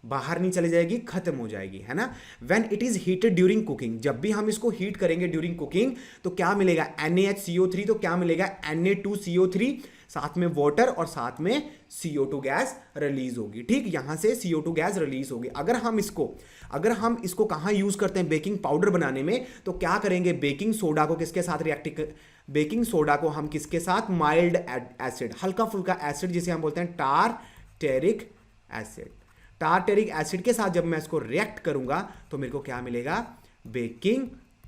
बाहर नहीं चली जाएगी, खत्म हो जाएगी, है ना। When it is heated during cooking, जब भी हम इसको हीट करेंगे ड्यूरिंग कुकिंग तो क्या मिलेगा? NaHCO3। तो क्या मिलेगा? Na2CO3, साथ में वाटर और साथ में CO2 गैस रिलीज होगी। ठीक, यहां से CO2 गैस रिलीज होगी। अगर हम इसको कहां यूज करते हैं? बेकिंग पाउडर बनाने में। तो क्या करेंगे? बेकिंग सोडा को किसके साथ बेकिंग सोडा को हम किसके साथ? माइल्ड एसिड, हल्का फुल्का एसिड, जिसे हम बोलते हैं टारटेरिक एसिड। टारटेरिक एसिड के साथ जब मैं इसको रिएक्ट करूंगा तो मेरे को क्या मिलेगा? बेकिंग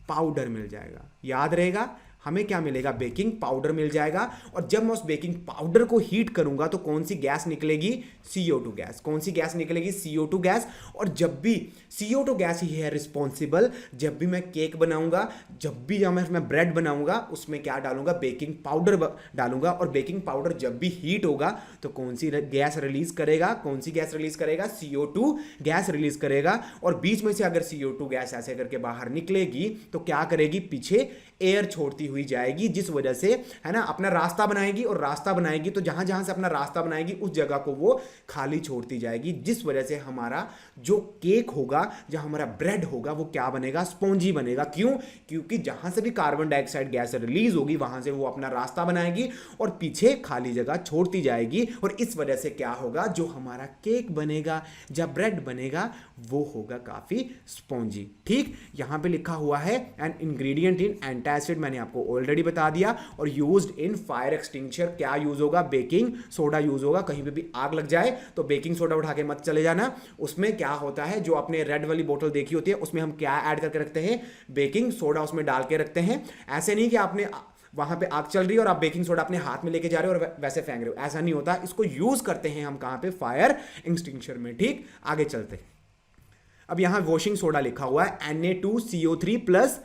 पाउडर मिल जाएगा। याद रहेगा, हमें क्या मिलेगा? बेकिंग पाउडर मिल जाएगा। और जब मैं उस बेकिंग पाउडर को हीट करूंगा तो कौन सी गैस निकलेगी? CO2 gas. कौन सी गैस निकलेगी? CO2 gas. और जब भी CO2 गैस ही है रिस्पॉन्सिबल, जब भी मैं केक बनाऊंगा, जब भी मैं ब्रेड बनाऊंगा, उसमें क्या डालूंगा? बेकिंग पाउडर डालूंगा। और बेकिंग पाउडर जब भी हीट होगा तो कौन सी गैस रिलीज करेगा? कौन सी गैस रिलीज करेगा? CO2 गैस रिलीज करेगा। और बीच में से अगर CO2 गैस ऐसे करके बाहर निकलेगी तो क्या करेगी? पीछे एयर छोड़ती हुई जाएगी, जिस वजह से, है ना, अपना रास्ता बनाएगी। और रास्ता बनाएगी तो जहां जहां से अपना रास्ता बनाएगी उस जगह को वो खाली छोड़ती जाएगी, जिस वजह से हमारा जो केक होगा, जो हमारा ब्रेड होगा, वो क्या बनेगा? स्पॉन्जी बनेगा। क्यों? क्योंकि जहां से भी कार्बन डाइऑक्साइड गैस रिलीज होगी वहां से वो अपना रास्ता बनाएगी और पीछे खाली जगह छोड़ती जाएगी। और इस वजह से क्या होगा? जो हमारा केक बनेगा, जब ब्रेड बनेगा, वो होगा काफी स्पॉन्जी। ठीक, यहां पे लिखा हुआ है एन इंग्रेडिएंट इन एंटासिड, मैंने आपको ऑलरेडी बता दिया। और यूज्ड इन फायर एक्सटिंग्विशर क्या यूज होगा? बेकिंग सोडा यूज होगा। कहीं पे भी आग लग जाए तो बेकिंग सोडा उठा के मत चले जाना। उसमें क्या होता है, जो आपने रेड वाली बोतल देखी होती है उसमें हम क्या ऐड करके रखते हैं? बेकिंग सोडा उसमें डाल के रखते हैं। ऐसे नहीं कि आपने वहां पे आग चल रही है और आप बेकिंग सोडा अपने हाथ में लेके जा रहे हो और वैसे फेंक रहे हो, ऐसा नहीं होता। इसको यूज करते हैं हम कहां पे? फायर एक्सटिंग्विशर में। ठीक, आगे चलते हैं। अब यहां वॉशिंग सोडा लिखा हुआ है Na2CO3 plus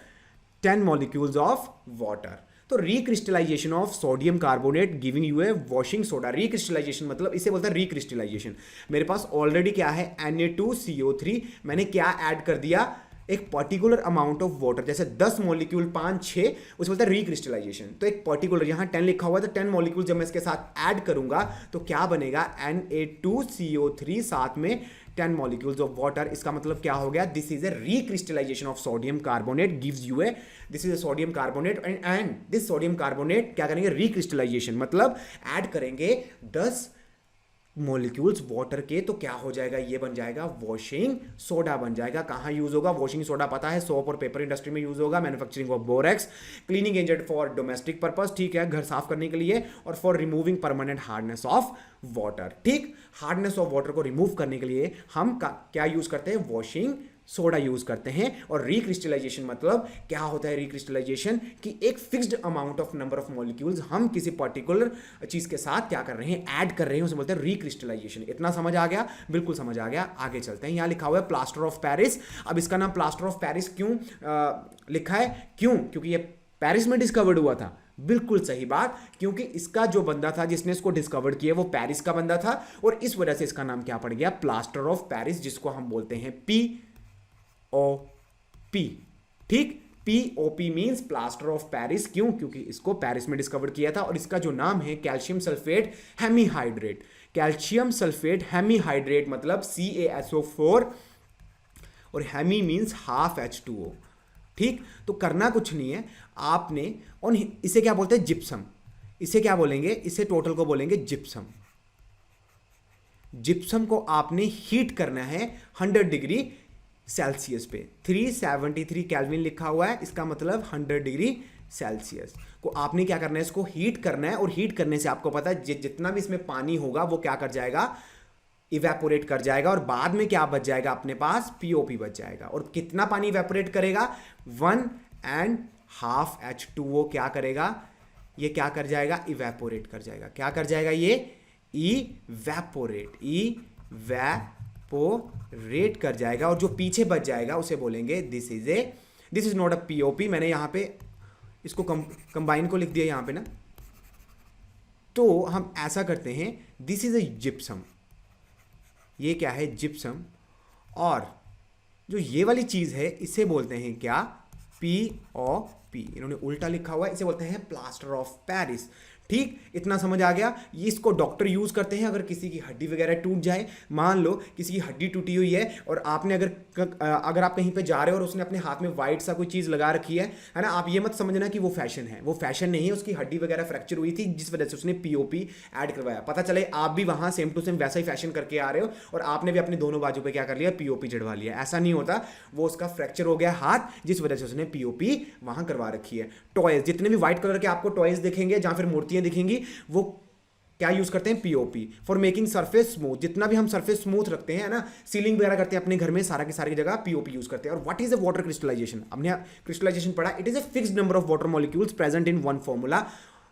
10 molecules of water. तो recrystallisation of sodium carbonate giving you a washing soda. Recrystallisation मतलब इसे बोलता है रिक्रिस्टलाइजेशन। मेरे पास ऑलरेडी क्या है? Na2CO3, मैंने क्या ऐड कर दिया? एक पर्टिकुलर अमाउंट ऑफ वाटर, जैसे 10 मॉलिक्यूल 5 6, उसे बोलता है रिक्रिस्टलाइजेशन। तो एक पर्टिकुलर, यहां 10 लिखा हुआ है तो 10 मॉलिक्यूल जब मैं इसके साथ ऐड करूंगा तो क्या बनेगा? Na2CO3 साथ में 10 मॉलिक्यूल्स ऑफ वाटर। इसका मतलब क्या हो गया, this is a recrystallisation of sodium carbonate gives U A, this is a sodium carbonate and this sodium carbonate क्या करेंगे, रिक्रिस्टलाइजेशन मतलब ऐड करेंगे 10 मॉलिक्यूल्स वाटर के, तो क्या हो जाएगा, ये बन जाएगा वॉशिंग सोडा बन जाएगा। कहाँ यूज होगा वॉशिंग सोडा, पता है सोप और पेपर इंडस्ट्री में यूज होगा, manufacturing of borax, cleaning agent for domestic purpose, ठीक है, घर साफ करने के लिए, और for removing permanent hardness of water. ठीक, हार्डनेस ऑफ वाटर को रिमूव करने के लिए हम क्या यूज करते हैं, वॉशिंग सोडा यूज करते हैं। और रिक्रिस्टलाइजेशन मतलब क्या होता है, रिक्रिस्टलाइजेशन कि एक fixed amount of number of molecules हम किसी पर्टिकुलर चीज के साथ क्या कर रहे हैं, ऐड कर रहे हैं, उसे बोलते हैं रिक्रिस्टलाइजेशन। इतना समझ आ गया, बिल्कुल समझ आ गया। आगे चलते हैं, यहां लिखा हुआ है प्लास्टर ऑफ पेरिस। अब इसका नाम प्लास्टर ऑफ पेरिस क्यों लिखा है, क्योंकि ये पेरिस में डिस्कवर्ड हुआ था। बिल्कुल सही बात, क्योंकि इसका जो बंदा था जिसने इसको डिस्कवर किया वो पेरिस का बंदा था, और इस वजह से इसका नाम क्या पड़ गया, प्लास्टर ऑफ पेरिस, जिसको हम बोलते हैं POP। ठीक, POP means plaster of Paris. क्यों, क्योंकि इसको पेरिस में डिस्कवर किया था। और इसका जो नाम है calcium sulphate hemihydrate, calcium sulphate hemihydrate मतलब CaSO4, और हेमी मींस हाफ H2O। ठीक, तो करना कुछ नहीं है आपने, और इसे क्या बोलते हैं, जिप्सम। इसे क्या बोलेंगे, इसे टोटल को बोलेंगे जिप्सम। जिप्सम को आपने हीट करना है 100 डिग्री सेल्सियस पे, 373 केल्विन लिखा हुआ है, इसका मतलब 100 डिग्री सेल्सियस को आपने क्या करना है, इसको हीट करना है। और हीट करने से आपको पता है जितना भी इसमें पानी होगा वो क्या कर जाएगा, इवेपोरेट कर जाएगा, और बाद में क्या बच जाएगा अपने पास, POP बच जाएगा। और कितना पानी इवेपोरेट करेगा, 1.5 H2O क्या करेगा, ये क्या कर जाएगा, इवेपोरेट कर जाएगा। क्या कर जाएगा, ये इवेपोरेट कर जाएगा, और जो पीछे बच जाएगा उसे बोलेंगे this is not a POP। मैंने यहां पे इसको कंबाइन को लिख दिया यहां पे ना, तो हम ऐसा करते हैं, दिस इज ए जिप्सम, ये क्या है, जिप्सम। और जो ये वाली चीज है इसे बोलते हैं क्या, POP। इन्होंने उल्टा लिखा हुआ है, इसे बोलते हैं प्लास्टर ऑफ पेरिस। ठीक, इतना समझ आ गया। ये इसको डॉक्टर यूज करते हैं अगर किसी की हड्डी वगैरह टूट जाए, मान लो किसी की हड्डी टूटी हुई है और आपने अगर आप कहीं पे जा रहे हो और उसने अपने हाथ में वाइट सा कोई चीज लगा रखी है ना, आप ये मत समझना कि वो फैशन है, वो फैशन नहीं है, उसकी हड्डी वगैरह फ्रैक्चर हुई थी जिस वजह से उसने POP ऐड करवाया। पता चले आप भी वहां सेम टू सेम वैसा ही फैशन करके आ रहे हो और आपने भी अपने दोनों बाजू पे क्या कर लिया, POP चढ़वा लिया। ऐसा नहीं होता, वो उसका फ्रैक्चर हो गया हाथ जिस वजह से उसने POP वहां करवा रखी है। टॉयज, जितने भी व्हाइट कलर के आपको टॉयज दिखेंगे जहां फिर मूर्तियां दिखेंगी, वो क्या यूज करते हैं, POP for making surface smooth. जितना भी हम सरफेस स्मूथ रखते हैं ना, सीलिंग वगैरह करते हैं अपने घर में, सारा की सारी जगह POP यूज करते हैं। और what is a water crystallization, हमने क्रिस्टलाइजेशन पढ़ा, it is a fixed number of water molecules present in one formula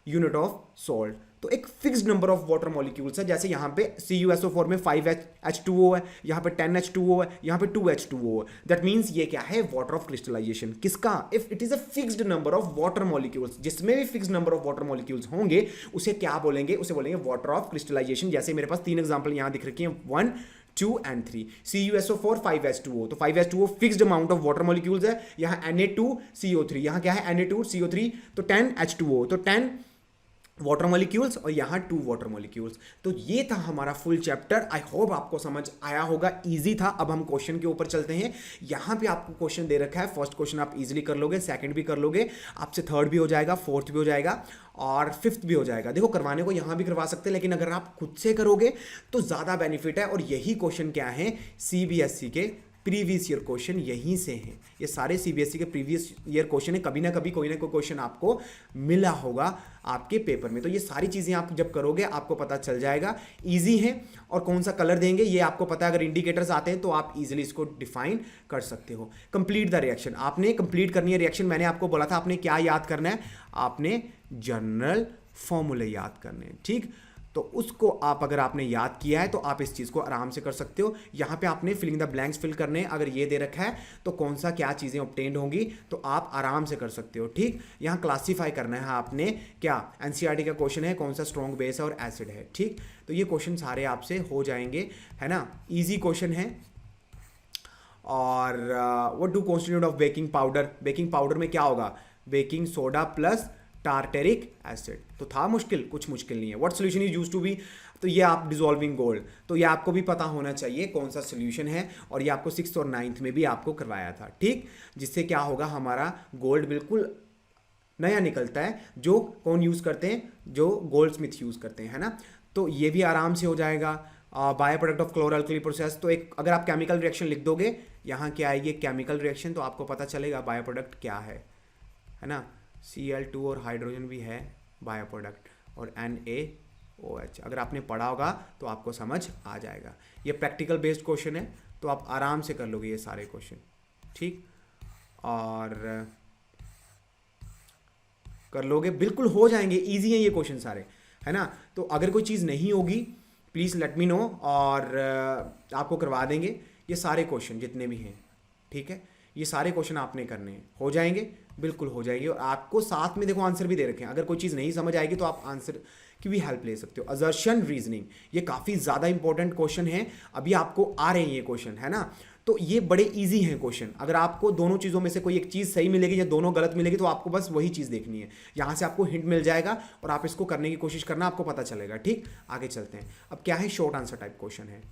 unit of salt. तो एक fixed number of water molecules है, जैसे यहाँ पे CuSO4 में 5H2O है, यहाँ पे 10H2O है, यहाँ पे 2H2O है। दैट मीन्स ये क्या है, वाटर ऑफ क्रिस्टलाइजेशन। किसका, if it is a fixed number of water molecules, जिसमें भी fixed number of water molecules होंगे उसे क्या बोलेंगे, उसे बोलेंगे वाटर ऑफ क्रिस्टलाइजेशन। जैसे मेरे पास 3 एग्जाम्पल यहाँ दिख रखी हैं, 1, 2 and 3। CuSO4 5H2O, तो 5H2O fixed amount of water molecules है। यहाँ Na2CO3, यहाँ क्या है, Na2CO3, तो 10H2O, तो 10 वाटर मॉलिक्यूल्स और यहाँ 2 वाटर मॉलिक्यूल्स। तो ये था हमारा फुल चैप्टर। आई होप आपको समझ आया होगा, इजी था। अब हम क्वेश्चन के ऊपर चलते हैं। यहाँ पे आपको क्वेश्चन दे रखा है, फर्स्ट क्वेश्चन आप इजीली कर लोगे, सेकंड भी कर लोगे, आपसे थर्ड भी हो जाएगा, फोर्थ भी हो जाएगा और फिफ्थ भी हो जाएगा। देखो करवाने को यहाँ भी करवा सकते हैं, लेकिन अगर आप खुद से करोगे तो ज़्यादा बेनिफिट है। और यही क्वेश्चन क्या है, CBSE के प्रीवियस ईयर क्वेश्चन यहीं से हैं। ये सारे CBSE के प्रीवियस ईयर क्वेश्चन है, कभी ना कभी कोई ना कोई क्वेश्चन आपको मिला होगा आपके पेपर में। तो ये सारी चीज़ें आप जब करोगे आपको पता चल जाएगा, इजी है। और कौन सा कलर देंगे ये आपको पता है, अगर इंडिकेटर्स आते हैं तो आप इजीली इसको डिफाइन कर सकते हो। कंप्लीट द रिएक्शन, आपने कंप्लीट करनी है रिएक्शन। मैंने आपको बोला था आपने क्या याद करना है, आपने जनरल फॉर्मूले याद करने हैं। ठीक, तो उसको आप अगर आपने याद किया है तो आप इस चीज़ को आराम से कर सकते हो। यहाँ पे आपने फिलिंग द ब्लैंक्स फिल करने हैं। अगर ये दे रखा है तो कौन सा क्या चीज़ें ऑब्टेन्ड होंगी तो आप आराम से कर सकते हो। ठीक, यहाँ क्लासीफाई करना है आपने, क्या NCERT का क्वेश्चन है, कौन सा स्ट्रॉन्ग बेस है और एसिड है। ठीक, तो ये क्वेश्चन सारे आपसे हो जाएंगे, है ना, ईजी क्वेश्चन है। और what do constitute of baking powder, baking powder में क्या होगा, baking soda plus tartaric acid. तो था मुश्किल, कुछ मुश्किल नहीं है। What solution is use to be तो ये आप डिजोल्विंग गोल्ड, तो ये आपको भी पता होना चाहिए कौन सा सोल्यूशन है, और ये आपको 6th और 9th में भी आपको करवाया था, ठीक। जिससे क्या होगा, हमारा गोल्ड बिल्कुल नया निकलता है, जो कौन यूज़ करते हैं, जो गोल्ड स्मिथ यूज़ करते हैं, है ना। तो ये भी आराम से हो जाएगा। बाय प्रोडक्ट ऑफ क्लोरल्कली प्रोसेस, तो एक अगर आप केमिकल रिएक्शन लिख दोगे, यहाँ क्या आएगी, केमिकल रिएक्शन, तो आपको पता चलेगा बाय प्रोडक्ट क्या है ना। Cl2 और हाइड्रोजन भी है बाय प्रोडक्ट, और NaOH अगर आपने पढ़ा होगा तो आपको समझ आ जाएगा। ये प्रैक्टिकल बेस्ड क्वेश्चन है, तो आप आराम से कर लोगे ये सारे क्वेश्चन, ठीक, और कर लोगे, बिल्कुल हो जाएंगे, इजी हैं ये क्वेश्चन सारे, है ना। तो अगर कोई चीज़ नहीं होगी प्लीज़ लेट मी नो, और आपको करवा देंगे ये सारे क्वेश्चन जितने भी हैं, ठीक है। ये सारे क्वेश्चन आपने करने हैं, हो जाएंगे, बिल्कुल हो जाएगी। और आपको साथ में देखो आंसर भी दे रखे हैं, अगर कोई चीज़ नहीं समझ आएगी तो आप आंसर की भी हेल्प ले सकते हो। असर्शन रीजनिंग, ये काफ़ी ज़्यादा इंपॉर्टेंट क्वेश्चन है, अभी आपको आ रहे हैं ये क्वेश्चन, है ना। तो ये बड़े इजी हैं क्वेश्चन, अगर आपको दोनों चीज़ों में से कोई एक चीज़ सही मिलेगी या दोनों गलत मिलेगी, तो आपको बस वही चीज़ देखनी है, यहाँ से आपको हिंट मिल जाएगा और आप इसको करने की कोशिश करना, आपको पता चलेगा, ठीक। आगे चलते हैं। अब क्या है, शॉर्ट आंसर टाइप क्वेश्चन है,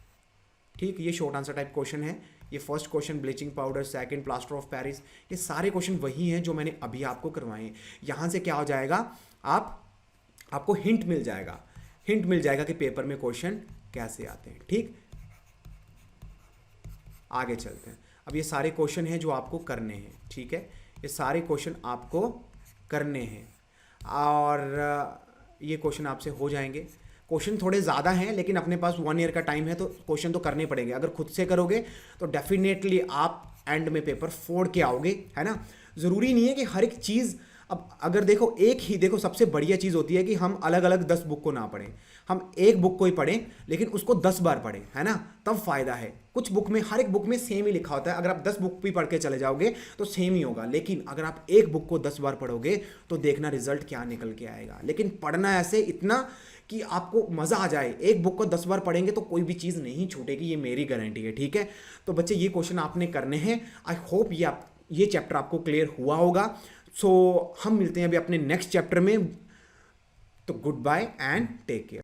ठीक। ये शॉर्ट आंसर टाइप क्वेश्चन है। ये first question bleaching powder, second plaster of Paris, ये सारे क्वेश्चन वही हैं जो मैंने अभी आपको करवाए हैं। यहाँ से क्या हो जाएगा, आपको हिंट मिल जाएगा, हिंट मिल जाएगा कि पेपर में क्वेश्चन कैसे आते हैं, ठीक। आगे चलते हैं। अब ये सारे क्वेश्चन हैं जो आपको करने हैं, ठीक है, ये सारे क्वेश्चन आपको करने हैं, और ये क्वेश्चन आपसे हो जाएंगे। क्वेश्चन थोड़े ज़्यादा हैं, लेकिन अपने पास 1 ईयर का टाइम है, तो क्वेश्चन तो करने पड़ेंगे। अगर खुद से करोगे तो डेफिनेटली आप एंड में पेपर फोड़ के आओगे, है ना। ज़रूरी नहीं है कि हर एक चीज़, अब अगर देखो एक ही, देखो सबसे बढ़िया चीज़ होती है कि हम अलग अलग 10 बुक को ना पढ़ें, हम एक बुक को ही पढ़ें, लेकिन उसको 10 बार पढ़ें, है ना, तब फ़ायदा है। कुछ बुक में, हर एक बुक में सेम ही लिखा होता है, अगर आप 10 बुक भी पढ़ के चले जाओगे तो सेम ही होगा, लेकिन अगर आप एक बुक को 10 बार पढ़ोगे तो देखना रिजल्ट क्या निकल के आएगा। लेकिन पढ़ना ऐसे इतना कि आपको मज़ा आ जाए, एक बुक को 10 बार पढ़ेंगे तो कोई भी चीज़ नहीं छूटेगी, ये मेरी गारंटी है, ठीक है। तो बच्चे ये क्वेश्चन आपने करने हैं। आई होप ये चैप्टर आपको क्लियर हुआ होगा। सो हम मिलते हैं अभी अपने नेक्स्ट चैप्टर में, तो good bye and take care.